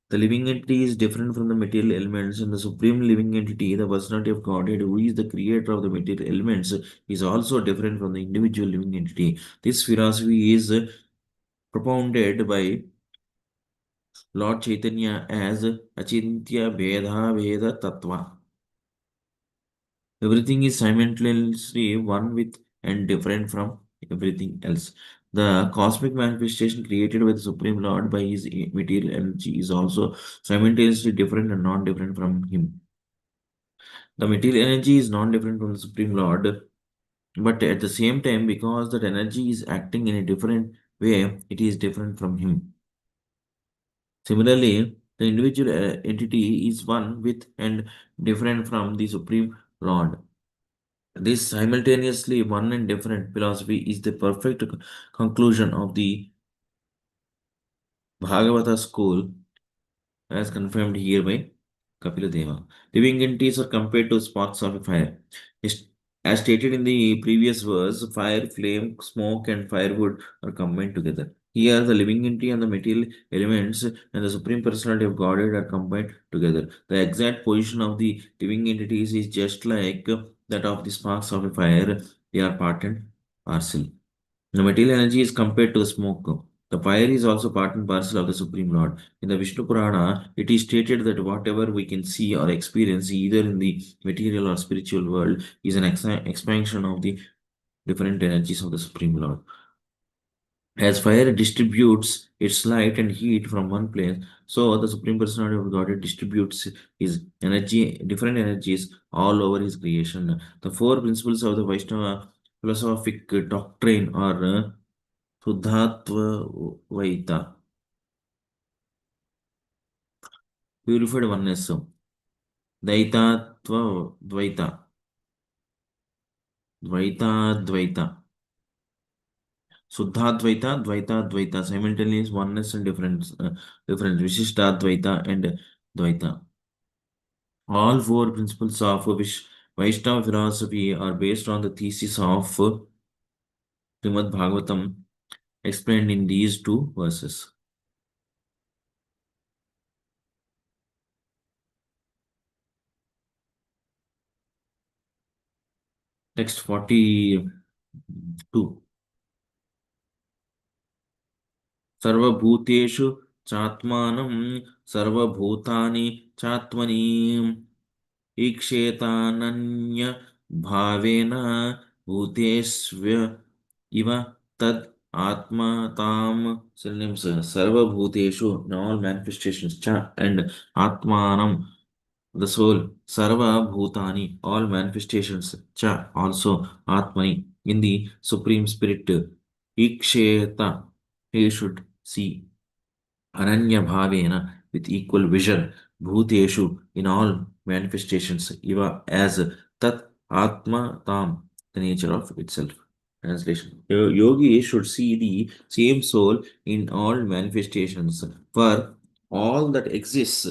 S2: The living entity is different from the material elements, and the supreme living entity, the personality of Godhead, who is the creator of the material elements, is also different from the individual living entity. This philosophy is propounded by Lord Chaitanya as Achintya Bheda Veda Tattva. Everything is simultaneously one with and different from everything else. The cosmic manifestation created by the Supreme Lord by his material energy is also simultaneously different and non-different from him. The material energy is non-different from the Supreme Lord, but at the same time, because that energy is acting in a different way, it is different from him. Similarly, the individual entity is one with and different from the Supreme Lord. This simultaneously one and different philosophy is the perfect conclusion of the Bhagavata school, as confirmed here by Kapila Deva. Living entities are compared to sparks of a fire. As stated in the previous verse, fire, flame, smoke, and firewood are combined together. Here, the living entity and the material elements and the Supreme Personality of Godhead are combined together. The exact position of the living entities is just like that of the sparks of a fire. They are part and parcel. The material energy is compared to the smoke. The fire is also part and parcel of the Supreme Lord. In the Vishnu Purana, it is stated that whatever we can see or experience, either in the material or spiritual world, is an expansion of the different energies of the Supreme Lord. As fire distributes its light and heat from one place, so the Supreme Personality of Godhead distributes his energy, different energies all over his creation. The four principles of the Vaishnava philosophic doctrine are Shuddhatvaita, purified oneness; Daitatva Dvaita, Dvaitadvaita; Suddhadvaita, Dvaitadvaita, simultaneous oneness and difference, Vishishtadvaita and Dvaita. All four principles of Vaishnava philosophy are based on the thesis of Śrīmad-Bhāgavatam explained in these two verses. Text 42. सर्वभूतेषु चात्मानं सर्वभूतानि चात्मनि ईक्षेतानन्य भावेन भूतेष्व इव तद atma tam. Synonyms: सर्वभूतेषु, in all manifestations, cha, and atmanam, the soul, Sarva Bhutani, all manifestations, Cha, also Atmani, in the Supreme Spirit, Iksheta, he should see, Ananya Bhavena, with equal vision, Bhuteshu, in all manifestations, Iva, as Tat Atma Tam, the nature of itself. Translation. Yogi should see the same soul in all manifestations, for all that exists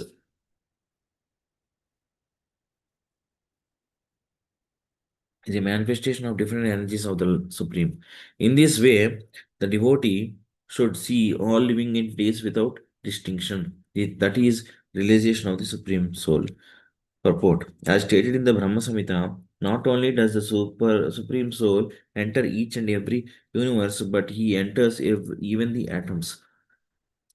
S2: is a manifestation of different energies of the Supreme. In this way, the devotee should see all living entities without distinction. That is realization of the Supreme Soul. Purport. As stated in the Brahma Samhita, not only does the Supreme Soul enter each and every universe, but he enters even the atoms.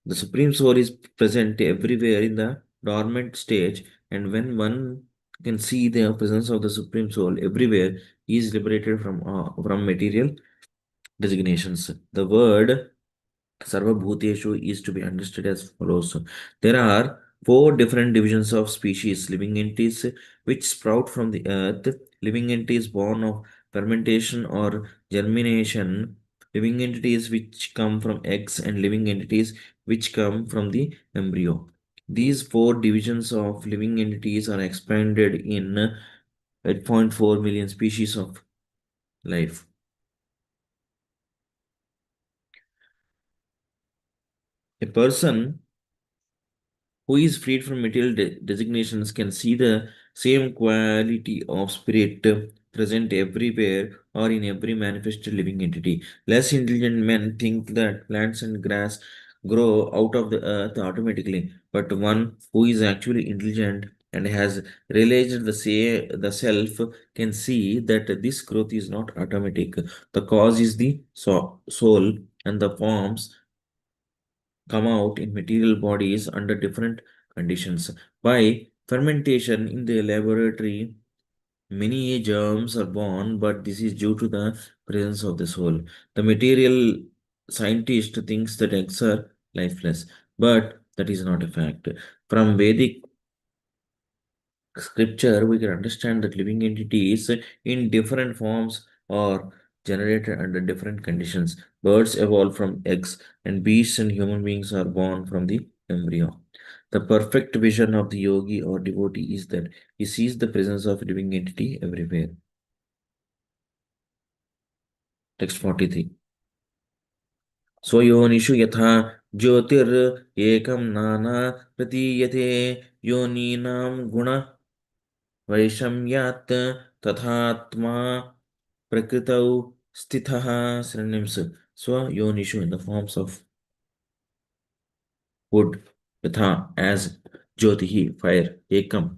S2: The Supreme Soul is present everywhere in the dormant stage, and when one can see the presence of the Supreme Soul everywhere, he is liberated from material designations. The word Sarvabhuteshu is to be understood as follows. There are four different divisions of species: living entities which sprout from the earth, living entities born of fermentation or germination, living entities which come from eggs, and living entities which come from the embryo. These four divisions of living entities are expanded in 8.4 million species of life. A person who is freed from material designations can see the same quality of spirit present everywhere or in every manifested living entity. Less intelligent men think that plants and grass grow out of the earth automatically, but one who is actually intelligent and has realized the self can see that this growth is not automatic. The cause is the soul, and the forms come out in material bodies under different conditions. By fermentation in the laboratory, many germs are born, but this is due to the presence of the soul. The material scientist thinks that eggs are lifeless, but that is not a fact. From Vedic scripture, we can understand that living entities in different forms are generated under different conditions. Birds evolve from eggs, and beasts and human beings are born from the embryo. The perfect vision of the yogi or devotee is that he sees the presence of living entity everywhere. Text 43. स्वयोनिषु यथा ज्योतिर् एकं नाना प्रतीयते योनीनां गुण वैषम्यात् तथात्मा प्रकृतौ स्थितः synonyms स्वयोनिषु in the forms of wood yatha as jyotihi fire ekam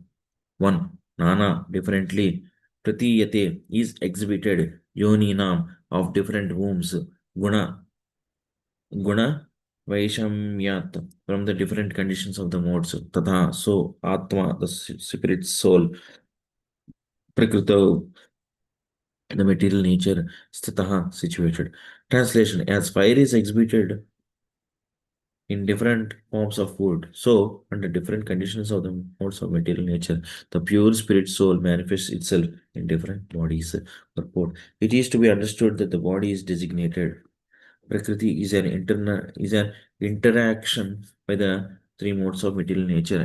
S2: one nana differently pratiyate is exhibited yoninam of different wombs guna vaishamyat from the different conditions of the modes tatha so atma the spirit soul prakrito the material nature sthitaha situated. Translation: as fire is exhibited in different forms of wood, so under different conditions of the modes of material nature, the pure spirit soul manifests itself in different bodies. Purport: it is to be understood that the body is designated. Prakriti is an interaction by the three modes of material nature,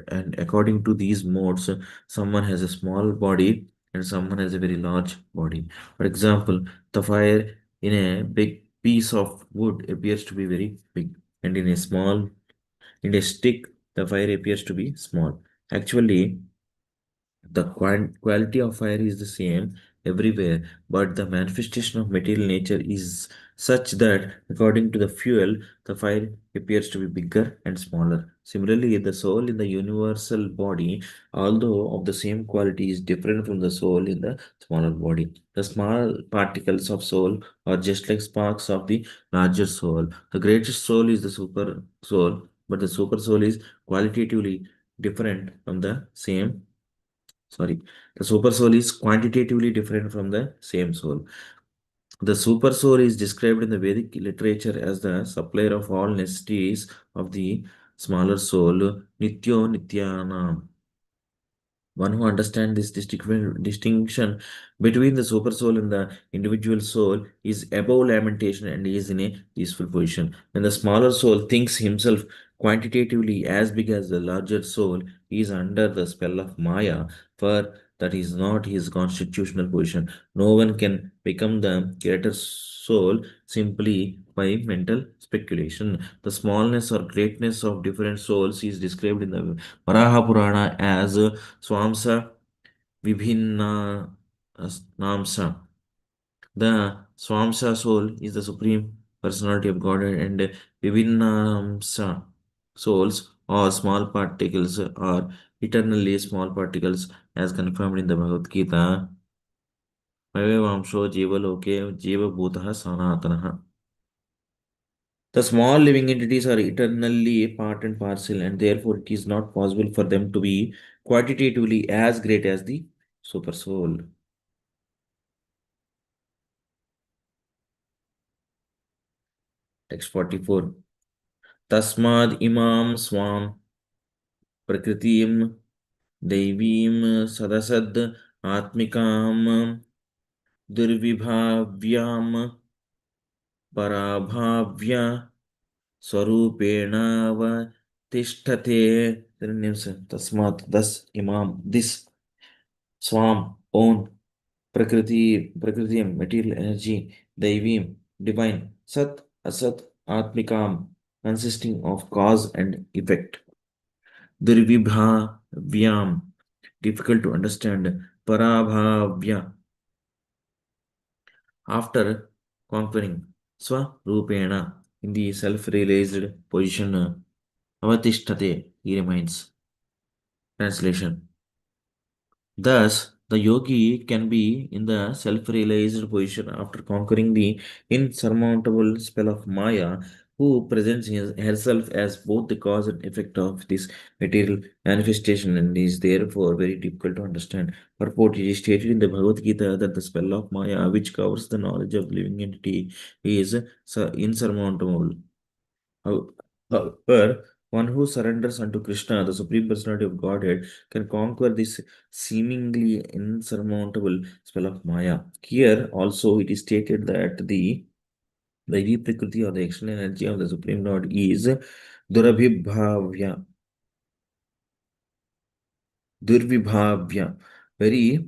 S2: and according to these modes, someone has a small body and someone has a very large body. For example, the fire in a big piece of wood appears to be very big, and in a stick, the fire appears to be small. Actually, the quality of fire is the same everywhere, but the manifestation of material nature is such that according to the fuel, the fire appears to be bigger and smaller. Similarly, the soul in the universal body, although of the same quality, is different from the soul in the smaller body. The small particles of soul are just like sparks of the larger soul. The greatest soul is the super soul, but the super soul is qualitatively different from the same sorry, the super soul is quantitatively different from the same soul. The super soul is described in the Vedic literature as the supplier of all necessities of the smaller soul, Nityo Nityanam. One who understands this distinction between the super soul and the individual soul is above lamentation and is in a peaceful position. When the smaller soul thinks himself quantitatively as big as the larger soul, he is under the spell of Maya, for that is not his constitutional position. No one can become the greater soul simply by mental speculation. The smallness or greatness of different souls is described in the Varaha Purana as Swamsa Vibhinna Namsa. The Swamsa soul is the supreme personality of Godhead, and Vibhinnamsa souls or small particles are eternally small particles as confirmed in the Bhagavad Gita. Vamsho Jivaloke Jivabhutah Sanatanah. The small living entities are eternally part and parcel, and therefore it is not possible for them to be quantitatively as great as the super soul. Text 44. Tasmad imam swam prakritim devim sadasad atmikam durvibhavyam parabhavya swarupena tishtate. Tasmat, thus imam, this swam, own, prakriti, material energy, daivim, divine, sat, asat, atmikam, consisting of cause and effect. Durvibhavyam, difficult to understand. Parabhavya, after conquering. Swarupena, in the self-realized position. Avatishtate, he remains. Translation. Thus, the yogi can be in the self-realized position after conquering the insurmountable spell of Maya, who presents herself as both the cause and effect of this material manifestation and is therefore very difficult to understand. Purport: it is stated in the Bhagavad Gita that the spell of Maya, which covers the knowledge of living entity, is insurmountable. However, one who surrenders unto Krishna, the Supreme Personality of Godhead, can conquer this seemingly insurmountable spell of Maya. Here also it is stated that the very Prakriti or the external energy of the Supreme Lord is Durabhibhavya, Durvibhavya, very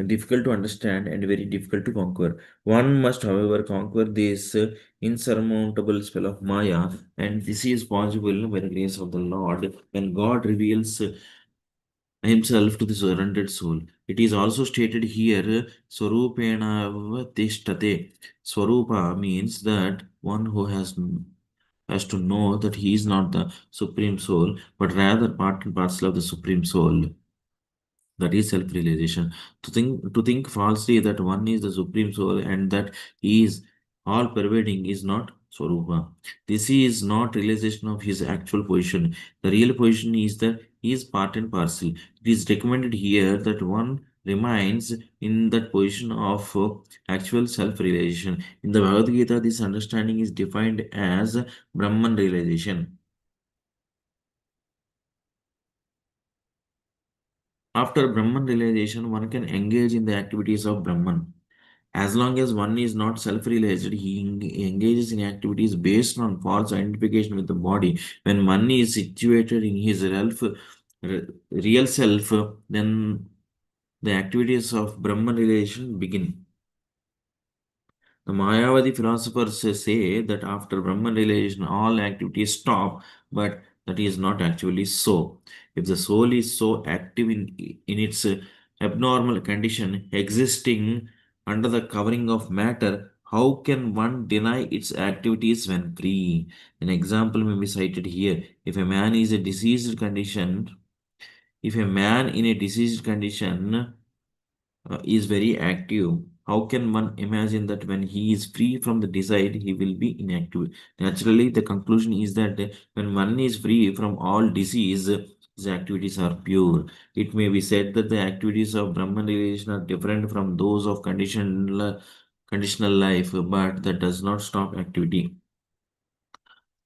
S2: difficult to understand and very difficult to conquer. One must, however, conquer this insurmountable spell of Maya, and this is possible by the grace of the Lord when God reveals himself to the surrendered soul. It is also stated here, Swarupena Tishtate. Swarupa means that one who has to know that he is not the supreme soul, but rather part and parcel of the supreme soul. That is self-realization. To think falsely that one is the supreme soul and that he is all pervading is not Swarupa. This is not realization of his actual position. The real position is that he is part and parcel. It is recommended here that one remains in that position of actual self-realization. In the Bhagavad Gita, this understanding is defined as Brahman realization. After Brahman realization, one can engage in the activities of Brahman. As long as one is not self-realized, he engages in activities based on false identification with the body. When one is situated in his real self, then the activities of Brahman realization begin. The Mayavadi philosophers say that after Brahman realization, all activities stop, but that is not actually so. If the soul is so active in its abnormal condition, existing under the covering of matter, how can one deny its activities when free? An example may be cited here. If a man in a diseased condition is very active, how can one imagine that when he is free from the desire, he will be inactive? Naturally, the conclusion is that when one is free from all disease, his activities are pure. It may be said that the activities of Brahman realization are different from those of conditional life, but that does not stop activity.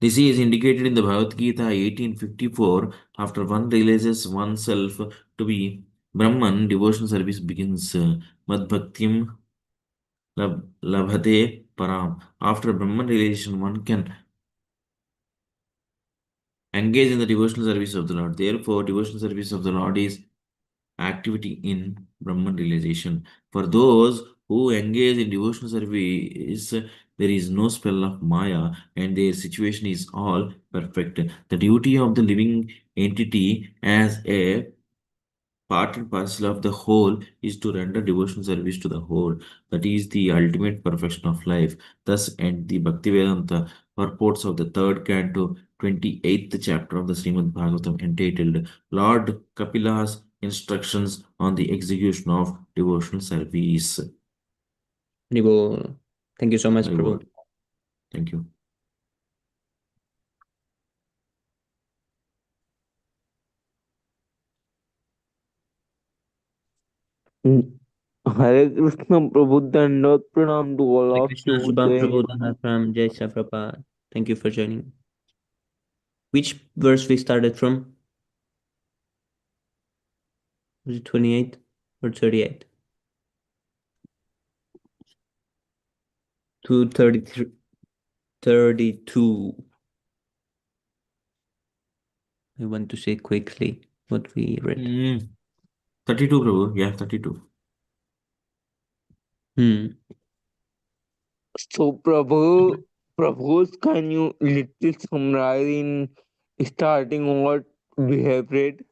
S2: This is indicated in the Bhagavad Gita 1854. After one realizes oneself to be Brahman, devotional service begins. Mad bhaktim labhate param. After Brahman realization, one can engage in the devotional service of the Lord. Therefore, devotional service of the Lord is activity in Brahman realization. For those who engage in devotional service, there is no spell of Maya and their situation is all perfect. The duty of the living entity as a part and parcel of the whole is to render devotional service to the whole. That is the ultimate perfection of life. Thus end the Bhaktivedanta purports of the third canto, 28th chapter of the Śrīmad-Bhāgavatam entitled Lord Kapila's Instructions on the Execution of Devotional Service.
S1: Haribol. Thank you so much,
S2: Very
S1: Prabhu.
S2: well. Thank you.
S3: Hare Krishna Prabhu Dandot Pranam to all
S1: Hare
S3: of
S1: Krishna,
S3: you.
S1: Shubham
S3: Jai
S1: Prabhu, Dhanatram, Jai Shri Prabhupada. Thank you for joining. Which verse we started from? Was it 28 or 38? 233, 32. I want to say quickly what we read.
S2: 32, Prabhu. Yeah, 32.
S3: So Prabhu, can you little summarize in starting what we have read?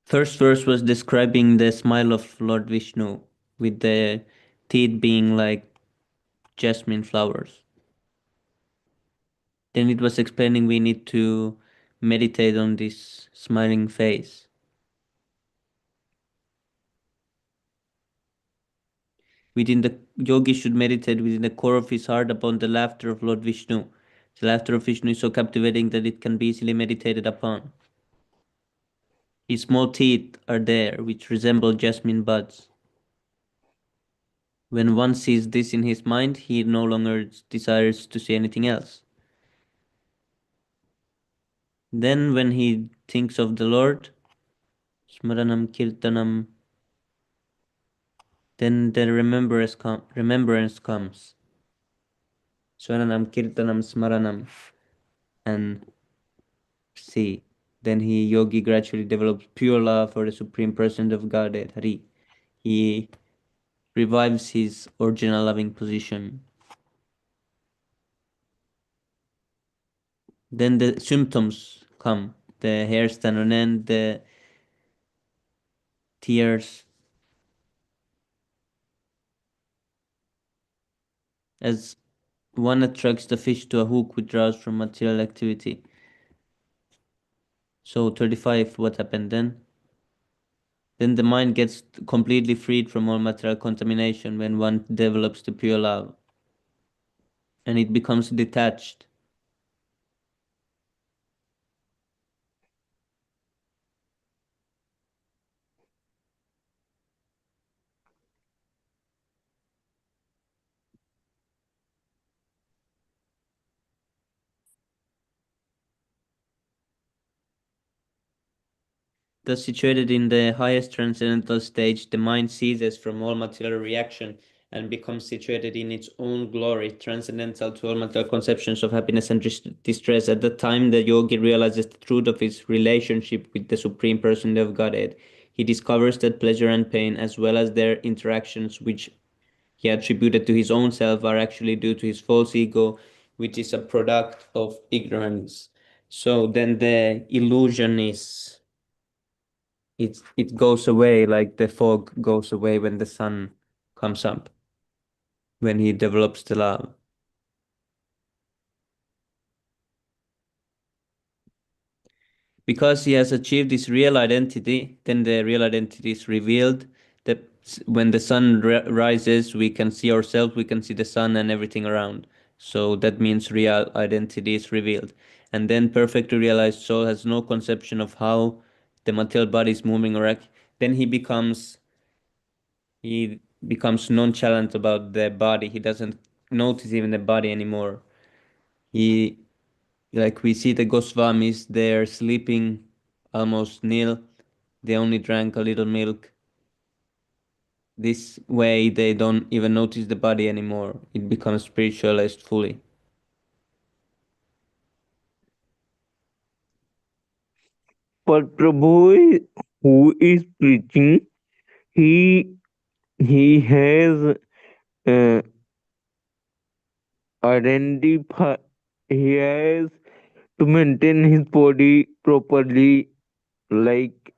S1: First verse was describing the smile of Lord Vishnu with the teeth being like jasmine flowers. Then it was explaining we need to meditate on this smiling face. Within the yogi should meditate within the core of his heart upon the laughter of Lord Vishnu. The laughter of Vishnu is so captivating that it can be easily meditated upon. His small teeth are there, which resemble jasmine buds. When one sees this in his mind, he no longer desires to see anything else. Then, when he thinks of the Lord, Smaranam Kirtanam, then the remembrance comes. Swaranam Kirtanam Smaranam. And see, then yogi gradually develops pure love for the Supreme Person of Godhead, Hari. He revives his original loving position. Then the symptoms come. The hair stand on end, the tears, as one attracts the fish to a hook withdraws from material activity. So 35, what happened then? Then the mind gets completely freed from all material contamination when one develops the pure love. And it becomes detached. Thus situated in the highest transcendental stage, the mind ceases from all material reaction and becomes situated in its own glory, transcendental to all material conceptions of happiness and distress. At the time the yogi realizes the truth of his relationship with the Supreme Person of Godhead, he discovers that pleasure and pain, as well as their interactions which he attributed to his own self, are actually due to his false ego, which is a product of ignorance. So then the illusion is it goes away, like the fog goes away when the sun comes up, when he develops the love. Because he has achieved his real identity, then the real identity is revealed. That when the sun rises, we can see ourselves, we can see the sun and everything around. So that means real identity is revealed. And then perfectly realized soul has no conception of how the material body is moving or act. Then he becomes nonchalant about the body. He doesn't notice even the body anymore. He Like we see the Goswamis, they're sleeping almost nil. They only drank a little milk. This way, they don't even notice the body anymore. It becomes spiritualized fully.
S3: But Prabhu who is preaching, he he has uh, identify he has to maintain his body properly, like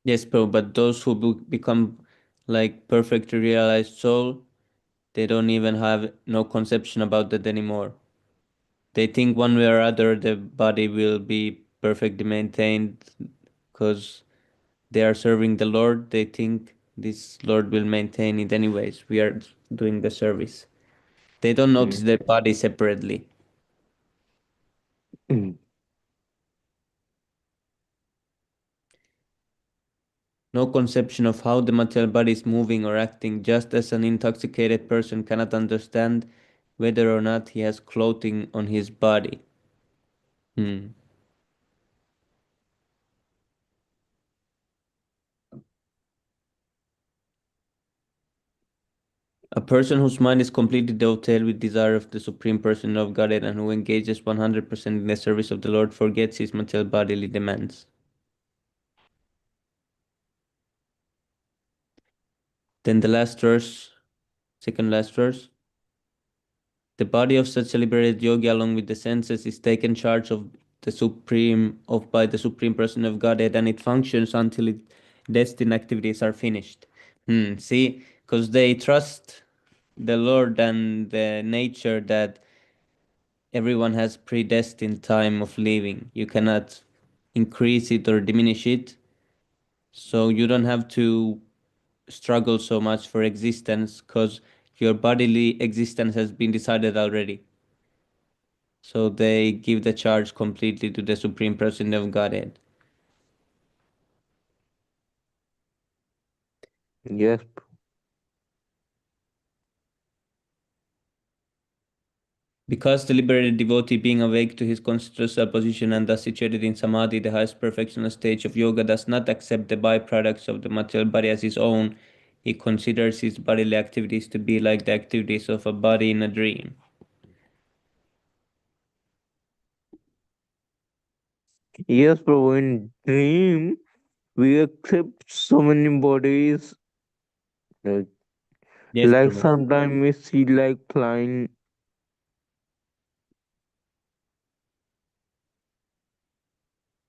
S1: Yes, bro, but those who become like perfectly realized soul, they don't even have no conception about that anymore. They think one way or other the body will be perfectly maintained because they are serving the Lord. They think this Lord will maintain it anyways. We are doing the service. They don't notice their body separately. No conception of how the material body is moving or acting, just as an intoxicated person cannot understand whether or not he has clothing on his body. Hmm. A person whose mind is completely devoted with desire of the Supreme Person of Godhead and who engages 100% in the service of the Lord forgets his material bodily demands. Then the last verse, second last verse. The body of such a liberated yogi along with the senses is taken charge of by the Supreme Person of Godhead and it functions until its destined activities are finished. See, because they trust the Lord and the nature that everyone has predestined time of living. You cannot increase it or diminish it. So you don't have to struggle so much for existence because your bodily existence has been decided already. So they give the charge completely to the Supreme Person of Godhead.
S3: yes.
S1: Because the liberated devotee, being awake to his constitutional position and thus situated in samadhi, the highest perfectional stage of yoga, does not accept the byproducts of the material body as his own, he considers his bodily activities to be like the activities of a body in a dream.
S3: Yes, Prabhu, in dream we accept so many bodies, like,
S1: Yes,
S3: like
S1: Prabhu.
S3: sometimes we see like flying.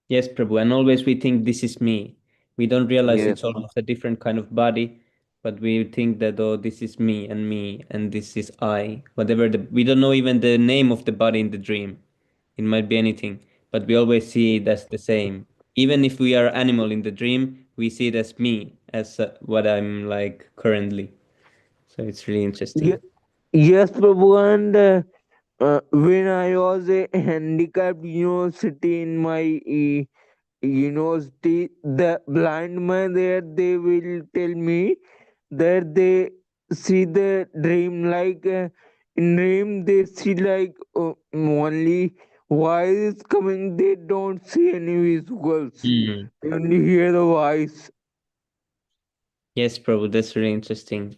S1: Yes, Prabhu. And always we think this is me. We don't realize
S3: Yes,
S1: it's almost a different kind of body, but we think that oh, this is me, and this is I. Whatever we don't know even the name of the body in the dream. It might be anything, but we always see it as the same. Even if we are animal in the dream, we see it as me, as what I'm like currently. So it's really interesting.
S3: yes, Prabhu, and when I was a handicapped university in my university, the blind man there, they will tell me that they see the dream like in dream they see like only voice coming. They don't see any visuals.
S1: Mm.
S3: They only hear the voice.
S1: Yes, Prabhu, that's really interesting.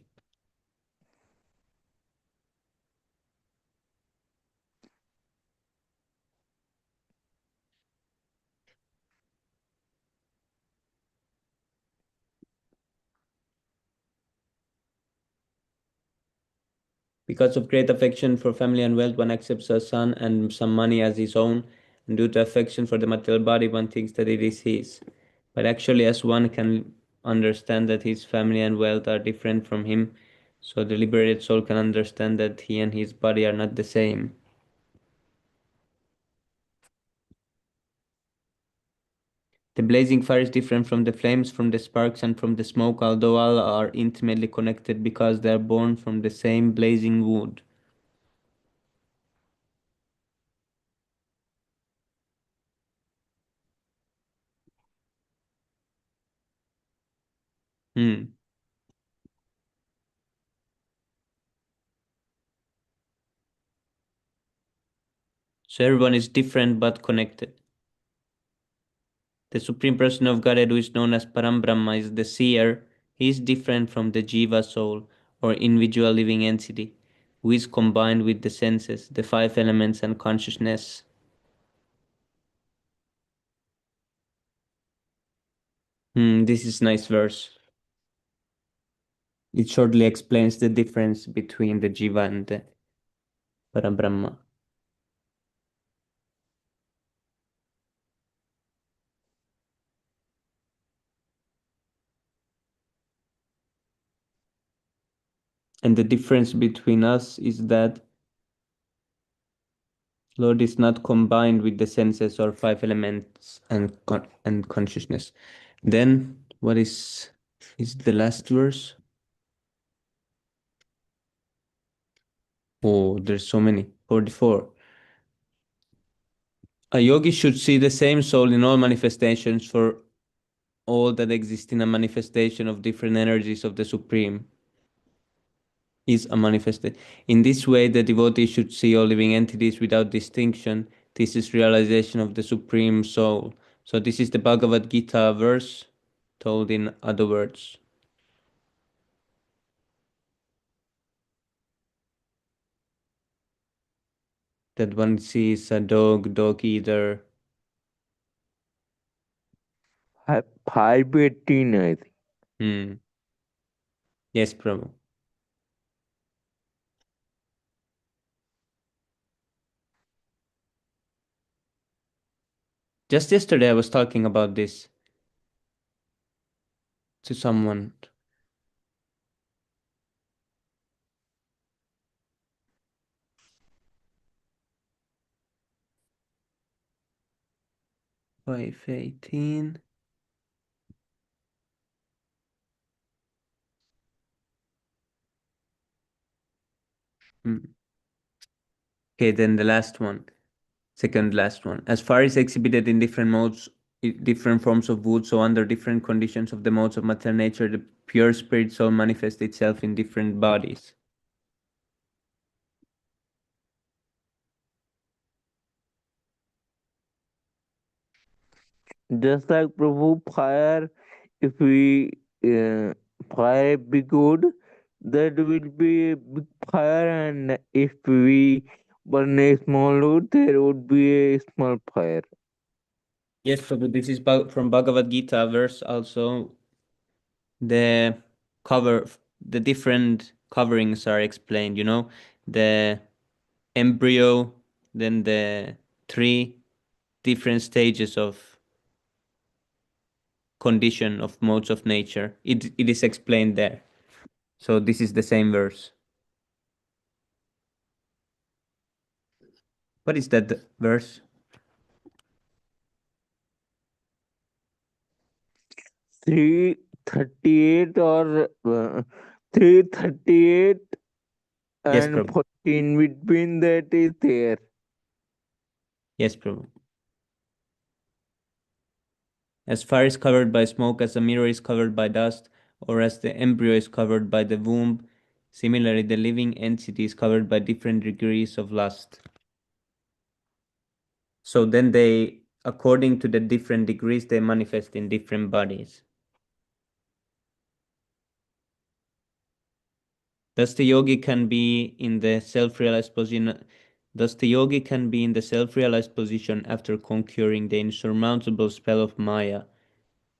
S1: Because of great affection for family and wealth, one accepts a son and some money as his own, and due to affection for the material body, one thinks that it is his. But actually, as one can understand that his family and wealth are different from him, so the liberated soul can understand that he and his body are not the same. The blazing fire is different from the flames, from the sparks, and from the smoke, although all are intimately connected because they are born from the same blazing wood. Hmm. So everyone is different but connected. The Supreme Person of Godhead, who is known as Param Brahma, is the seer. He is different from the Jiva soul or individual living entity, who is combined with the senses, the five elements, and consciousness. This is nice verse. It shortly explains the difference between the Jiva and the Param Brahma. And the difference between us is that Lord is not combined with the senses or five elements and consciousness. Then what is the last verse? Oh, there's so many. 44. A yogi should see the same soul in all manifestations, for all that exist in a manifestation of different energies of the Supreme is a manifestation. In this way, the devotee should see all living entities without distinction. This is realization of the Supreme Soul. So this is the Bhagavad Gita verse told in other words. That one sees a dog eater.
S3: 518, I think.
S1: Yes, Prabhu. Just yesterday I was talking about this to someone. Five 18. Okay, then the last one. Second last one. As far as exhibited in different modes, different forms of wood, so under different conditions of the modes of material nature, the pure spirit soul manifests itself in different bodies.
S3: Just like Prabhu, fire, if we fire be good, that will be a big fire, and if we burn a small wood, there would be a small fire.
S1: Yes, Prabhu, this is from Bhagavad Gita verse also. The the different coverings are explained, the embryo, then the three different stages of condition of modes of nature. It is explained there. So this is the same verse. What is that verse?
S3: 338 or 338
S1: Yes,
S3: and
S1: Prabhu.
S3: 14 between that is there.
S1: Yes, Prabhu. As fire is covered by smoke, as a mirror is covered by dust, or as the embryo is covered by the womb, similarly the living entity is covered by different degrees of lust. So then they, according to the different degrees, they manifest in different bodies. Thus the yogi can be in the self-realized position. Thus the yogi can be in the self-realized position after conquering the insurmountable spell of Maya,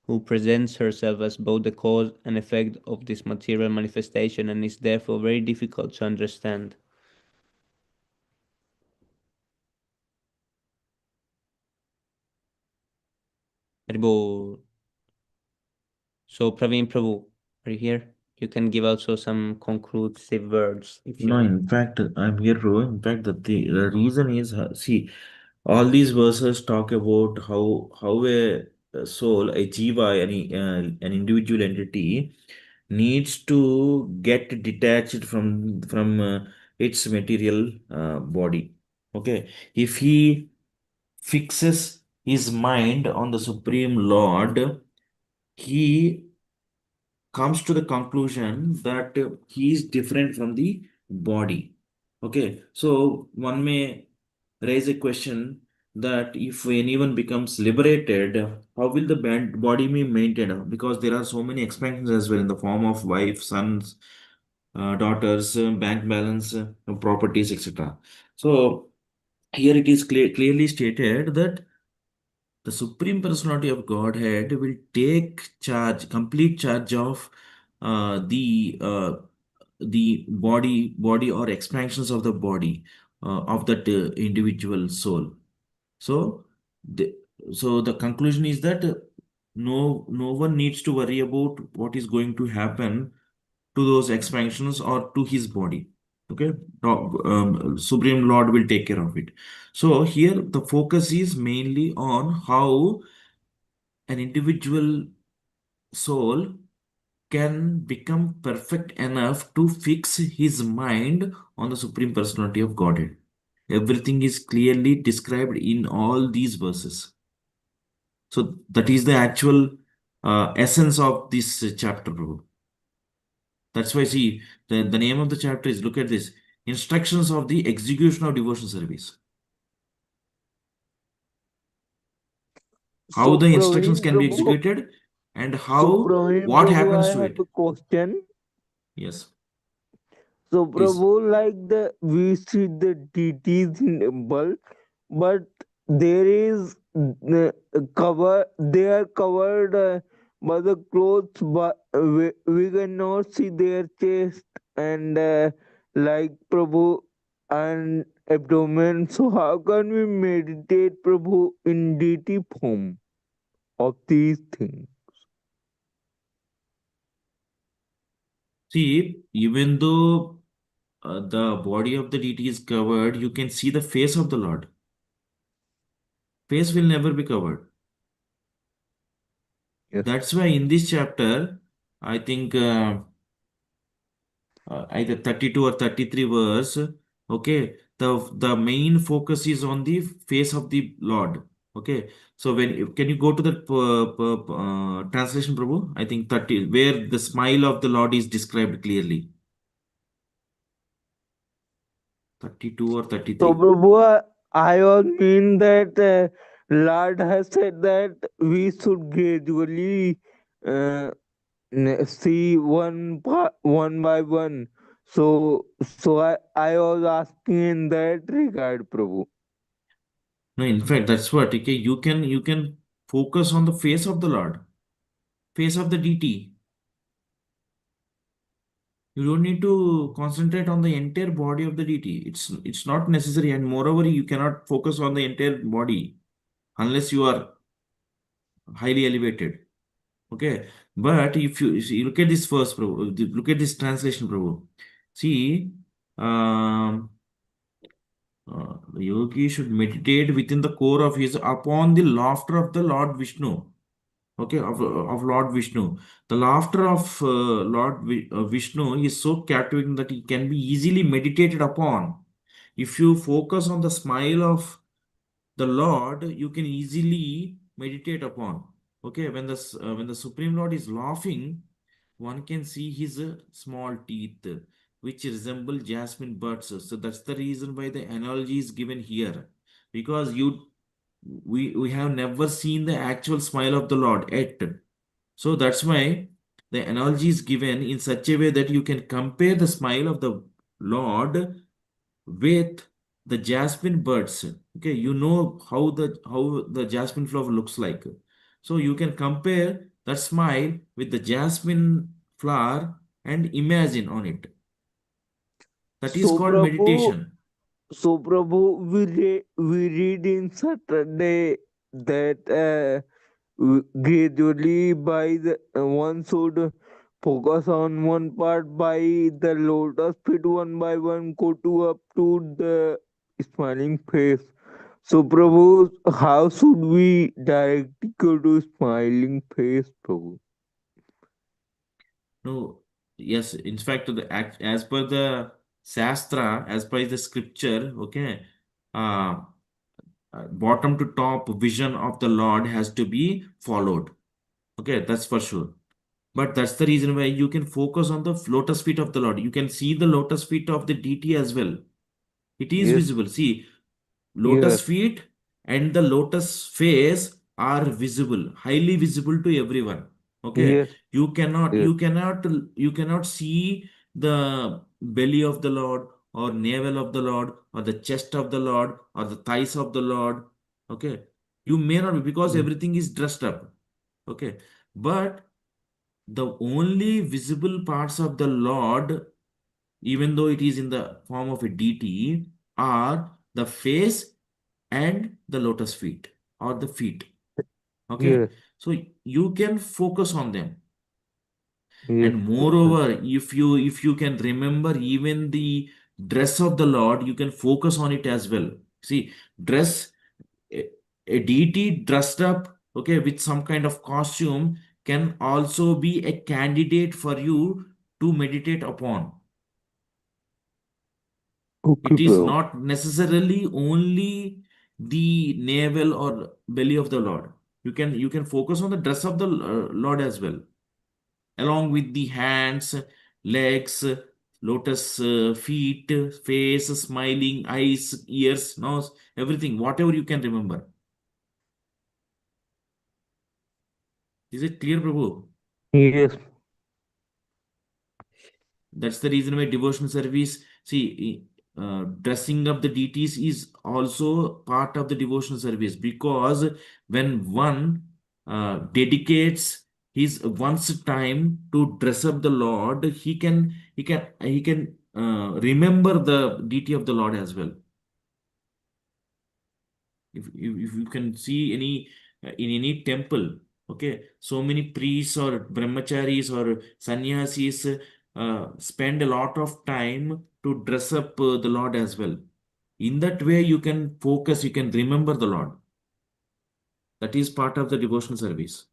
S1: who presents herself as both the cause and effect of this material manifestation and is therefore very difficult to understand. Haribol. So Praveen Prabhu, are you here? You can give also some conclusive words if you
S2: No,
S1: want.
S2: in fact, I'm here, bro. In fact, the reason is, see, all these verses talk about how a soul, a jiva, an individual entity, needs to get detached from its material body. Okay, if he fixes his mind on the Supreme Lord, he comes to the conclusion that he is different from the body. Okay, so one may raise a question that if anyone becomes liberated, how will the body be maintained? Because there are so many expansions as well in the form of wife, sons, daughters, bank balance, properties, etc. So here it is clearly stated that the Supreme Personality of Godhead will take charge, complete charge of the body or expansions of the body of that individual soul. So the the conclusion is that no one needs to worry about what is going to happen to those expansions or to his body. Okay, Supreme Lord will take care of it. So here the focus is mainly on how an individual soul can become perfect enough to fix his mind on the Supreme Personality of Godhead. Everything is clearly described in all these verses. So that is the actual essence of this chapter, Prabhu. That's why, see, the name of the chapter is, look at this, instructions of the execution of devotion service. How
S3: So
S2: the instructions
S3: Praveen
S2: can be
S3: Prabhu,
S2: executed and
S3: so
S2: how,
S3: Praveen
S2: what
S3: Prabhu,
S2: happens
S3: I
S2: to
S3: have
S2: it.
S3: a question.
S2: Yes,
S3: So
S2: please.
S3: Prabhu, like we see the deities in temple, but there is they are covered by the clothes, but we cannot see their chest and like Prabhu and abdomen. So how can we meditate Prabhu in deity form of these things?
S2: See, even though the body of the deity is covered, you can see the face of the Lord. Face will never be covered.
S3: Yes.
S2: That's why in this chapter, I think either 32 or 33 verse, okay, the main focus is on the face of the Lord. Okay, so can you go to the translation, Prabhu? I think 30, where the smile of the Lord is described clearly. 32 or
S3: So
S2: 33.
S3: Prabhu, I all mean that Lord has said that we should gradually uh, see one by one. So I was asking in that regard, Prabhu.
S2: No, in fact, that's what, okay, you can focus on the face of the Lord, face of the deity. You don't need to concentrate on the entire body of the deity. It's not necessary, and moreover, you cannot focus on the entire body unless you are highly elevated. Okay, but if you see, look at this first, Prabhu. Look at this translation, Prabhu. See, um, the yogi should meditate within the core of his upon the laughter of the Lord Vishnu. Okay, of Lord Vishnu. The laughter of Vishnu is so captivating that it can be easily meditated upon. If you focus on the smile of the Lord, you can easily meditate upon. Okay, when the Supreme Lord is laughing, one can see his small teeth, which resemble jasmine buds. So that's the reason why the analogy is given here, because we have never seen the actual smile of the Lord yet. So that's why the analogy is given in such a way that you can compare the smile of the Lord with the jasmine buds. Okay, you know how the jasmine flower looks like. So you can compare that smile with the jasmine flower and imagine on it. That is
S3: So
S2: called
S3: Prabhu,
S2: meditation.
S3: we read in Saturday that gradually by the one should focus on one part by the lotus feet one by one go to up to the smiling face. So Prabhu, how should we directly go to smiling face, Prabhu?
S2: No, yes, in fact, as per the Shastra, as per the scripture, okay, uh, bottom to top vision of the Lord has to be followed. Okay, that's for sure. But that's the reason why you can focus on the lotus feet of the Lord. You can see the lotus feet of the deity as well. It is
S3: Yes.
S2: visible. See, lotus
S3: Yes.
S2: feet and the lotus face are visible, highly visible to everyone. Okay,
S3: Yes.
S2: you cannot,
S3: Yes.
S2: you cannot, you cannot see the belly of the Lord or navel of the Lord or the chest of the Lord or the thighs of the Lord. Okay, you may not be because
S3: Mm.
S2: everything is dressed up. Okay, but the only visible parts of the Lord, even though it is in the form of a deity, are the face and the lotus feet or the feet. Okay,
S3: Yes.
S2: so you can focus on them.
S3: Yes.
S2: And moreover, if you can remember even the dress of the Lord, you can focus on it as well. See, dress, a, a deity dressed up, okay, with some kind of costume can also be a candidate for you to meditate upon.
S3: Okay,
S2: It is
S3: Prabhu.
S2: not necessarily only the navel or belly of the Lord. You can focus on the dress of the Lord as well, along with the hands, legs, lotus feet, face, smiling eyes, ears, nose, everything, whatever you can remember. Is it clear, Prabhu?
S3: Yes.
S2: That's the reason why devotional service, see, dressing up the deities is also part of the devotional service, because when one dedicates his once time to dress up the Lord, he can remember the deity of the Lord as well. If you can see any in any temple, okay, so many priests or brahmacharis or sannyasis spend a lot of time to dress up the Lord as well. In that way, you can focus, you can remember the Lord. That is part of the devotional service.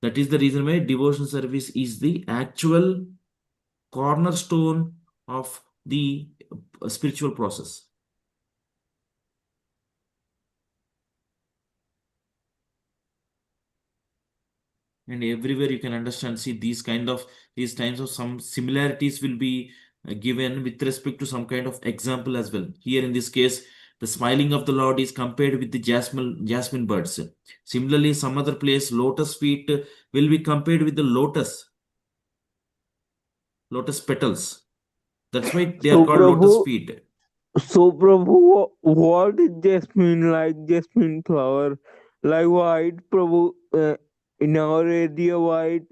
S2: That is the reason why devotional service is the actual cornerstone of the spiritual process. And everywhere you can understand, see, these times of some similarities will be given with respect to some kind of example as well. Here in this case, the smiling of the Lord is compared with the jasmine birds. Similarly, some other place, lotus feet will be compared with the lotus petals. That's why they are
S3: So,
S2: called lotus
S3: Prabhu,
S2: feet.
S3: what is jasmine like? Jasmine flower, like white, Prabhu. In our area, white,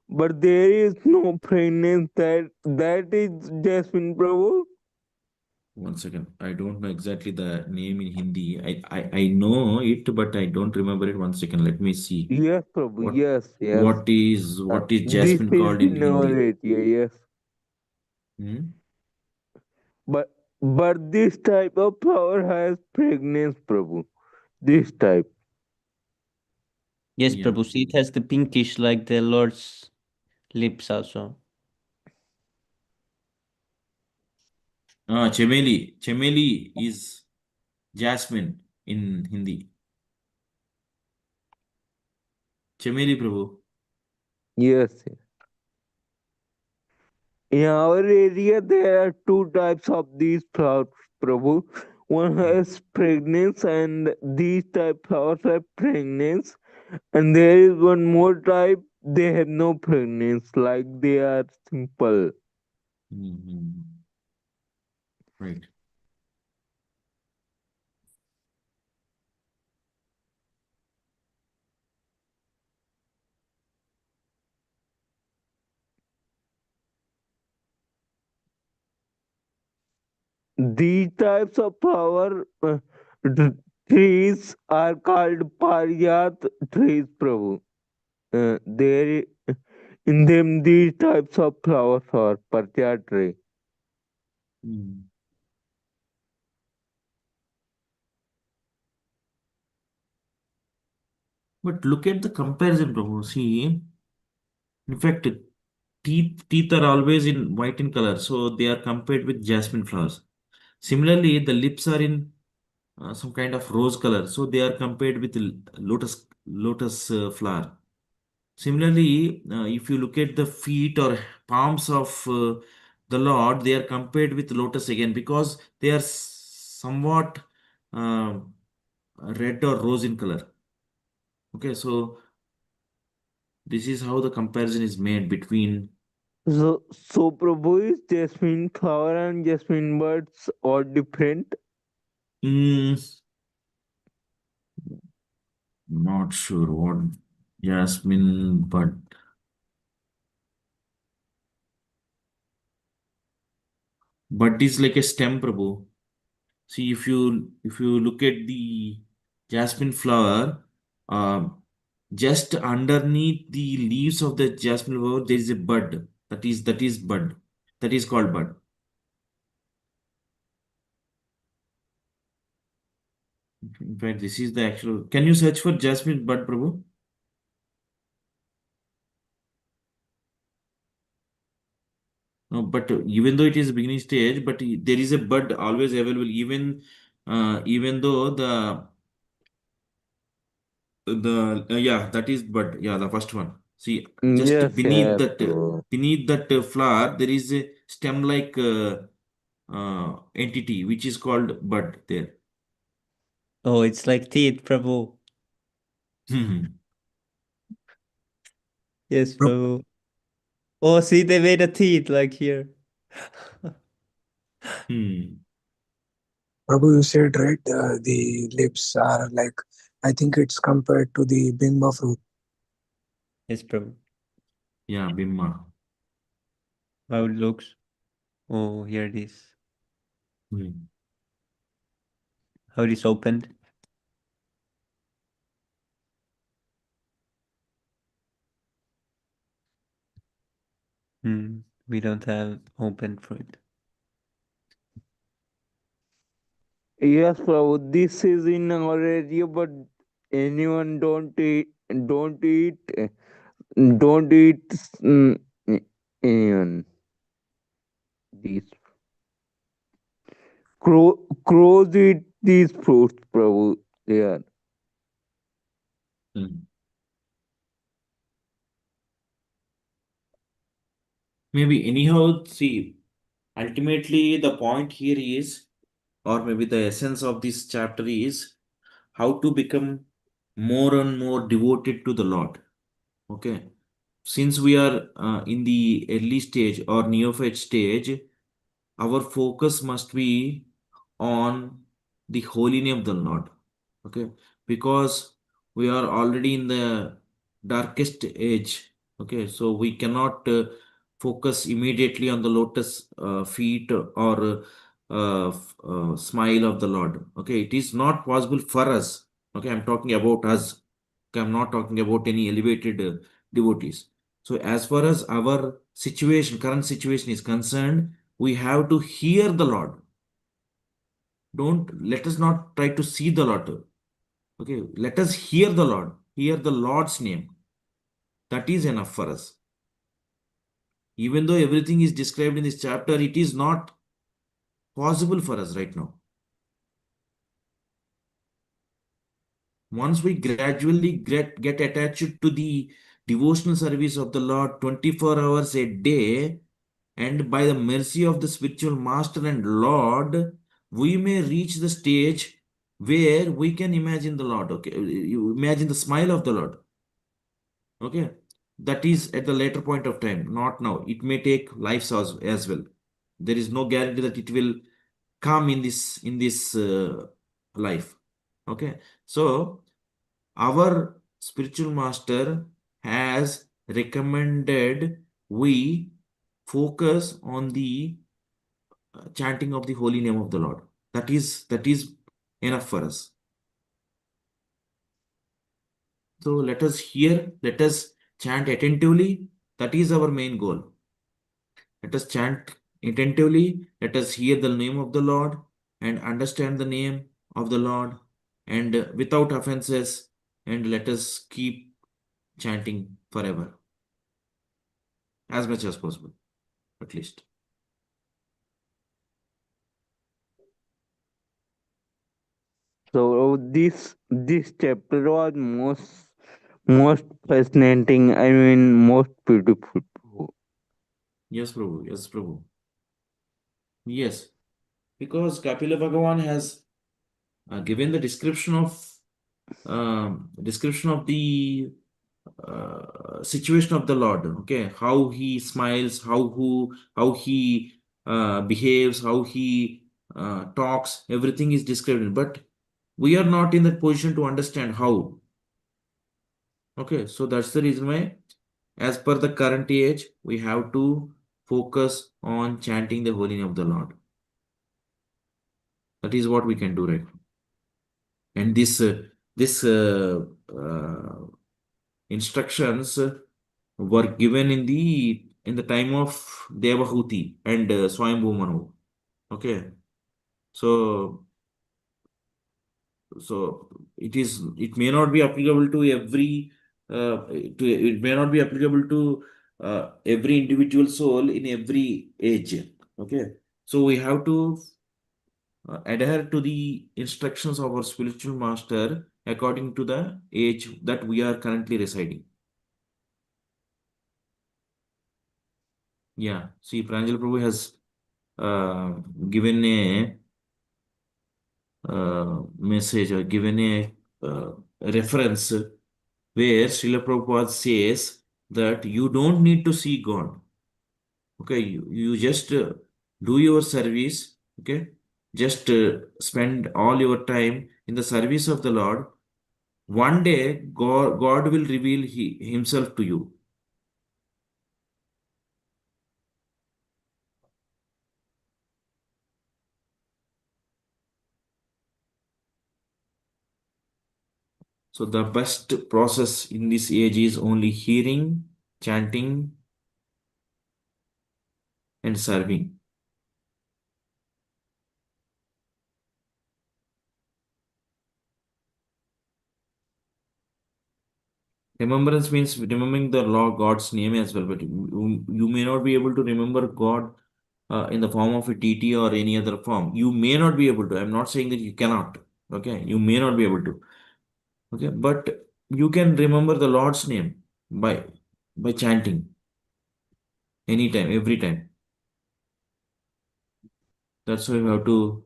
S3: but there is no fragrance. That is jasmine, Prabhu.
S2: One second. I don't know exactly the name in Hindi. I know it, but I don't remember it. One second. Let me see.
S3: Yes, Prabhu.
S2: What
S3: Yes, yes.
S2: what is
S3: This
S2: jasmine
S3: is
S2: called in
S3: in our
S2: Hindi?
S3: area. Yes,
S2: Hmm?
S3: but this type of flower has fragrance, Prabhu. This type.
S1: Yes,
S2: Yeah.
S1: Prabhu. See, it has the pinkish like the Lord's lips also.
S2: Chameli. Chameli is jasmine in Hindi. Chameli, Prabhu.
S3: Yes. In our area, there are two types of these flowers, Prabhu. One
S2: Hmm.
S3: has fragrance, and these type flowers have fragrance. And there is one more type, they have no fragrance, like they are simple.
S2: Hmm. Right.
S3: These types of flower trees are called Parijat trees, Prabhu. There in them these types of flowers are Parijat tree.
S2: Hmm. But look at the comparison, Prabhu. See, in fact, teeth are always in white in color, so they are compared with jasmine flowers. Similarly, the lips are in some kind of rose color, so they are compared with lotus flower. Similarly, if you look at the feet or palms of the Lord, they are compared with lotus again, because they are somewhat red or rose in color. Okay, so this is how the comparison is made between.
S3: So Prabhu, is jasmine flower and jasmine buds all different?
S2: Mm, not sure what jasmine, but is like a stem, Prabhu. See, if you look at the jasmine flower, just underneath the leaves of the jasmine flower, there is a bud. That is bud. That is called bud. In fact, this is the actual. Can you search for jasmine bud, Prabhu? No, but even though it is a beginning stage, but there is a bud always available. Even though yeah, that is bud. Yeah, the first one. See, just
S3: Yes,
S2: beneath
S3: yes,
S2: that
S3: bro.
S2: flower, there is a stem-like entity which is called bud there.
S1: Oh, it's like teeth, Prabhu.
S2: Hmm.
S1: Yes, Prabhu. Oh, see, they made a teeth like here.
S2: Hmm.
S4: Prabhu, you said right, the lips are like, I think it's compared to the bimba fruit.
S1: Yes, Prabhu.
S2: Yeah, Bimma.
S1: How it looks. Oh, here it is.
S2: Hmm.
S1: How it is opened. We don't have open fruit.
S3: Yes, Prabhu. This is in our area, but anyone don't eat anyone. These crows eat these fruits, Prabhu. Yeah.
S2: Hmm. Maybe anyhow, see, ultimately the point here is, or maybe the essence of this chapter is how to become more and more devoted to the Lord. Okay. Since we are in the early stage or neophyte stage, our focus must be on the holy name of the Lord. Okay. Because we are already in the darkest age. Okay. So we cannot focus immediately on the lotus feet or smile of the Lord. Okay. It is not possible for us. Okay. I'm talking about us. Okay, I'm not talking about any elevated devotees. So, as far as our situation, current situation is concerned, we have to hear the Lord. Don't let us not try to see the Lord. Okay, let us hear the Lord, hear the Lord's name. That is enough for us. Even though everything is described in this chapter, it is not possible for us right now. Once we gradually get attached to the devotional service of the Lord 24 hours a day, and by the mercy of the spiritual master and Lord, we may reach the stage where we can imagine the Lord. Okay, you imagine the smile of the Lord. Okay, that is at the later point of time, not now. It may take lives as well. There is no guarantee that it will come in this life. Okay, so our spiritual master has recommended we focus on the chanting of the holy name of the Lord. That is enough for us. So let us hear, let us chant attentively. That is our main goal. Let us chant attentively. Let us hear the name of the Lord and understand the name of the Lord and without offenses, and let us keep chanting forever as much as possible, at least.
S3: So this chapter was most fascinating. I mean, most beautiful.
S2: Yes, Prabhu. Yes, Prabhu. Yes. Because Kapila Bhagavan has given the description of the situation of the Lord. Okay, how he smiles, how he behaves, how he talks. Everything is described, but we are not in that position to understand how. Okay, so that's the reason why, as per the current age, we have to focus on chanting the holy name of the Lord. That is what we can do right now. And this instructions were given in the time of Devahuti and Swayambhu Manu. Okay, so it may not be applicable to it may not be applicable to every individual soul in every age. Okay, so we have to adhere to the instructions of our spiritual master according to the age that we are currently residing. Yeah, see, Pranjal Prabhu has given a message or given a reference where Srila Prabhupada says that you don't need to see God. Okay, you just do your service. Okay, just spend all your time in the service of the Lord. One day, God will reveal Himself to you. So the best process in this age is only hearing, chanting, and serving. Remembrance means remembering the Lord God's name as well, but you may not be able to remember God in the form of a deity or any other form. You may not be able to. I'm not saying that you cannot. Okay, you may not be able to. Okay, but you can remember the Lord's name by chanting anytime, every time. That's why we have to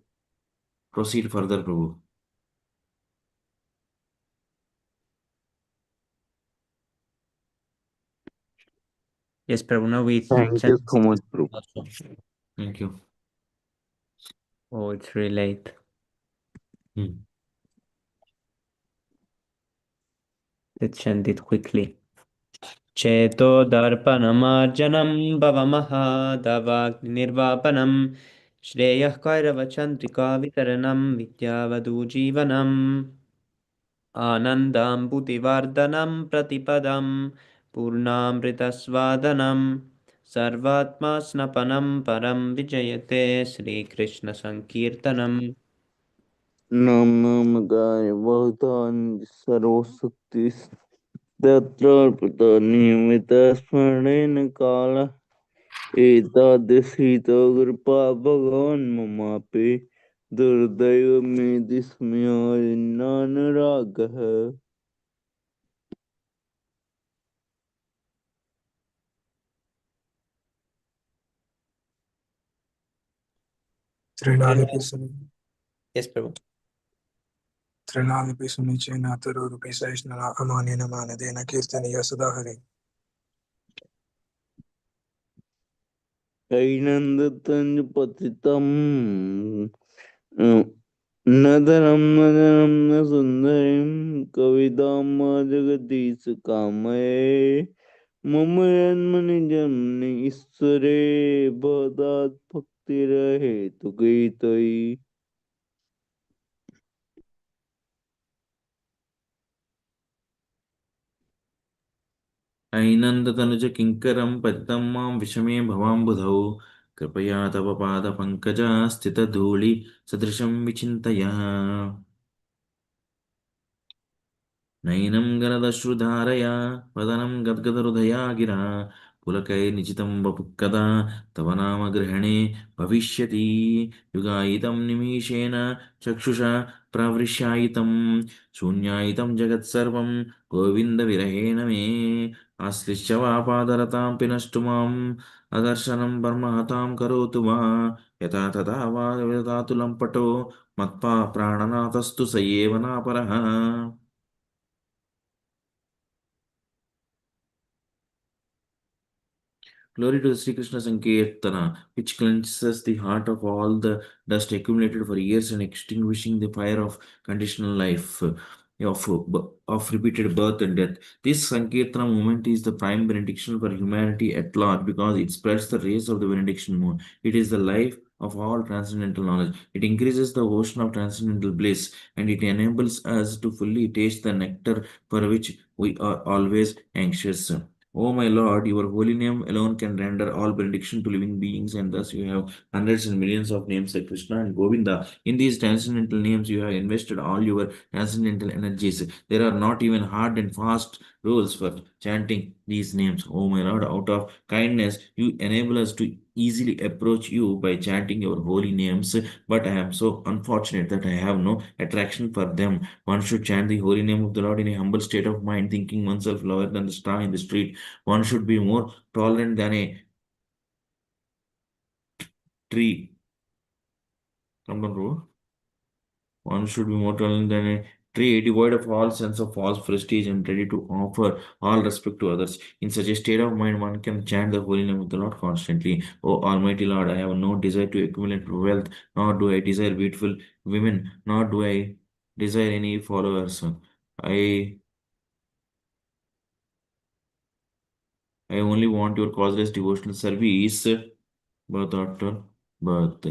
S2: proceed further, Prabhu.
S1: Yes, Prabhu. Now we
S3: Thank you so much, Prabhu.
S1: also.
S2: Thank you.
S1: Oh, it's really late. Let's chant it quickly. Cheto darpanamarjanam bhavamaha Shreyah Kairavachandrika Vitaranam Vidyavadu Anandam Buddhivardhanam Pratipadam Purnamritasvadanam Sarvatma Snapanam Param Vijayate Sri Krishna Sankirtanam.
S3: नाम नाम गाय बहुतान सर्वशक्ति तत्र नियमित स्मरणेन काल एतादृशीत कृपा भगवान् ममापि दुर्दैव मे दिस्मयानुरागः
S4: त्रिनादपि सुनि
S1: Yes, Prabhu.
S4: त्रिनादपि सुनिचेन तरुरूपि सहिष्णुना अमानेन मानदेन कीर्तनीय सदा हरि
S3: ऐनन्दतञ्ज पतितम् नदनं नदनं न सुन्दरीं कवितां जगदीश कामये मम जन्मनि जन्मनि ईश्वरे भवदात् भक्तिरहेतु गीतै
S2: ऐनन्दतनुज किङ्करं पतितं मां विषमे भवाम्बुधौ कृपया तव पादपङ्कजा स्थितधूळि सदृशं विचिन्तय नैनं गरदश्रुधारया वदनं गद्गदहृदया गिरा पुलकैर्निचितं वपुः तव नाम ग्रहणे भविष्यति युगायितं निमीषेण चक्षुषा प्रवृष्यायितं शून्यायितं जगत्सर्वं गोविन्दविरहेण मे आश्लिष्य वा पादरतां पिनष्टु माम् अदर्शनं ब्रह्महतां करोतु वा यथा तथा वा विदधातु लम्पटो मत्पा प्राणनाथस्तु स एव नापरः. Glory to the Sri Krishna Sankirtana, which cleanses the heart of all the dust accumulated for years and extinguishing the fire of conditional life, of repeated birth and death. This Sankirtana movement is the prime benediction for humanity at large because it spreads the rays of the benediction moon. It is the life of all transcendental knowledge. It increases the ocean of transcendental bliss and it enables us to fully taste the nectar for which we are always anxious. O my Lord, your holy name alone can render all benediction to living beings, and thus you have hundreds and millions of names like Krishna and Govinda. In these transcendental names, you have invested all your transcendental energies. There are not even hard and fast rules for chanting these names. O my Lord, out of kindness, you enable us to easily approach you by chanting your holy names, but I am so unfortunate that I have no attraction for them. One should chant the holy name of the Lord in a humble state of mind, thinking oneself lower than the star in the street. One should be more tolerant than a tree. Come on, bro. One should be more tolerant than a tree, devoid of all sense of false prestige and ready to offer all respect to others. In such a state of mind, one can chant the holy name of the Lord constantly. O Almighty Lord, I have no desire to accumulate wealth, nor do I desire beautiful women, nor do I desire any followers. I I only want your causeless devotional service. Birth after birth.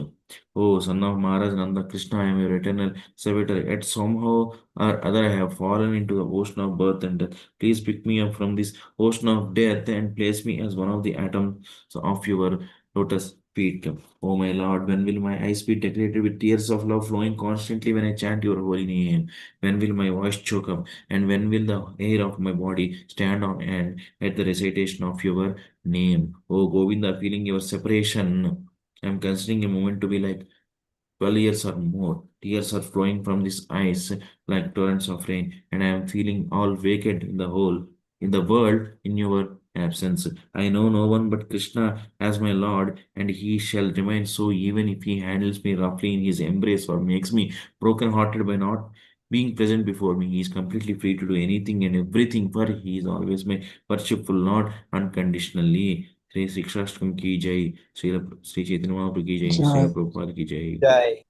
S2: Oh, son of Maharaj Nanda Krishna, I am your eternal servitor. Yet somehow or other I have fallen into the ocean of birth and death. Please pick me up from this ocean of death and place me as one of the atoms of your lotus feet. Oh, my Lord, when will my eyes be decorated with tears of love flowing constantly when I chant your holy name? When will my voice choke up? And when will the hair of my body stand on end at the recitation of your name? Oh, Govinda, feeling your separation. I'm considering a moment to be like 12 years or more. Tears are flowing from these eyes like torrents of rain, and I am feeling all vacant in the world, in your absence. I know no one but Krishna as my Lord, and he shall remain so even if he handles me roughly in his embrace or makes me broken hearted by not being present before me. He is completely free to do anything and everything, for he is always my worshipful Lord unconditionally. Shri शिक्षाष्टकम की जय. श्री चैतन्य महाप्रभु की जय. Shri
S4: Jai.
S2: Prabhupada की जय.
S1: Jai.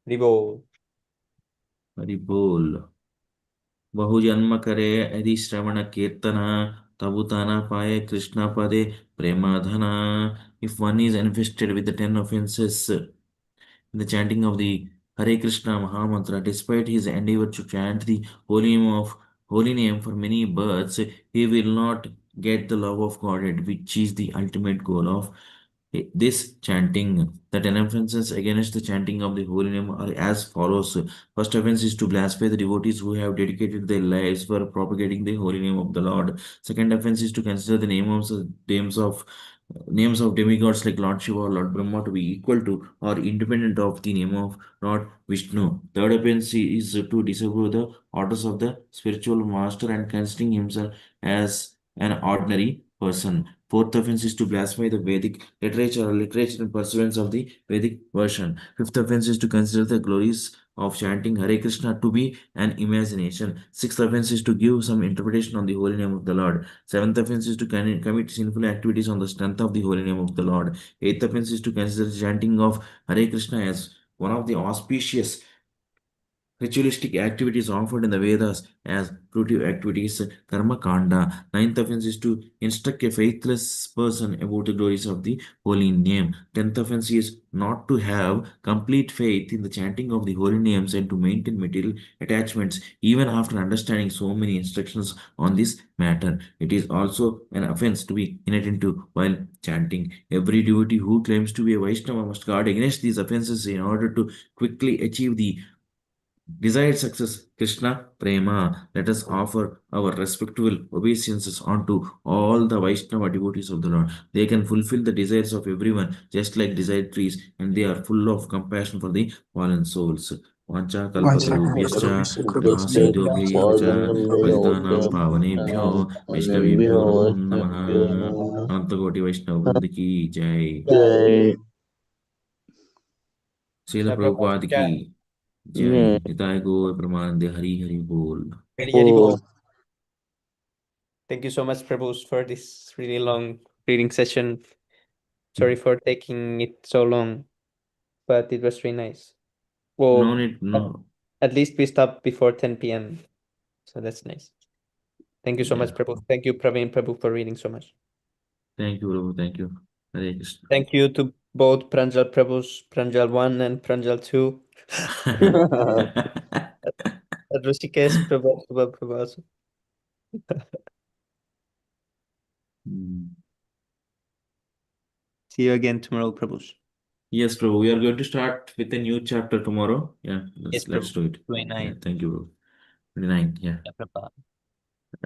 S1: Ribo.
S2: Hari बोल. बहु जन्म करे यदि श्रवण कीर्तन तबु तना पाए कृष्ण पदे प्रेमाधना. If one is infested with the 10 offenses in the chanting of the Hare Krishna Mahamantra, despite his endeavor to chant the holy name for many births, he will not get the love of Godhead, which is the ultimate goal of this chanting. The 10 offenses against the chanting of the holy name are as follows. First offense is to blaspheme the devotees who have dedicated their lives for propagating the holy name of the Lord. Second offense is to consider the names of demigods like Lord Shiva or Lord Brahma to be equal to or independent of the name of Lord Vishnu. Third offense is to disapprove the orders of the spiritual master and considering himself as an ordinary person. Fourth offense is to blaspheme the Vedic literature in pursuance of the Vedic version. Fifth offense is to consider the glories of chanting Hare Krishna to be an imagination. Sixth offense is to give some interpretation on the holy name of the Lord. Seventh offense is to commit sinful activities on the strength of the holy name of the Lord. Eighth offense is to consider chanting of Hare Krishna as one of the auspicious ritualistic activities offered in the Vedas as fruitive activities, karma kanda. Ninth offense is to instruct a faithless person about the glories of the holy name. Tenth offense is not to have complete faith in the chanting of the holy names and to maintain material attachments even after understanding so many instructions on this matter. It is also an offense to be inattentive while chanting. Every devotee who claims to be a Vaishnava must guard against these offenses in order to quickly achieve the desired success. Krishna Prema. Let us offer our respectful obeisances unto all the Vaishnava devotees of the Lord. They can fulfill the desires of everyone, just like desired trees, and they are full of compassion for the fallen souls. वाञ्छाकल्पतरुभ्यश्च कृपा सिन्धुभ्यैव च पतितानां पावनेभ्यो वैष्णवेभ्यो नमः। अनंतकोटि वैष्णव वृंद की जय। श्रील प्रभुपाद की जय। निताय गौर प्रमानंद। हरि हरि बोल।
S1: Hare Bol. Thank you so much, Prabhus, for this really long reading session. Sorry for taking it so long, but it was really nice. Well,
S2: No need, no.
S1: at least we stopped before 10 p.m. So that's nice. Thank you so much,
S2: Yeah.
S1: Prabhu. Thank you, Praveen Prabhu, for reading so much.
S2: Thank you, Prabhu. Thank you. Hare Krishna.
S1: Thank you to both Pranjal Prabhus, Pranjal 1 and Pranjal 2. Rishikesh Prabhu also. See you again tomorrow, Prabhus.
S2: Yes, Prabhu. We are going to start with a new chapter tomorrow. Yeah,
S1: Yes,
S2: let's
S1: Prabhu.
S2: do it.
S1: 29.
S2: Yeah, thank you, Prabhu. 29. Yeah.
S1: Yeah, Prabhu.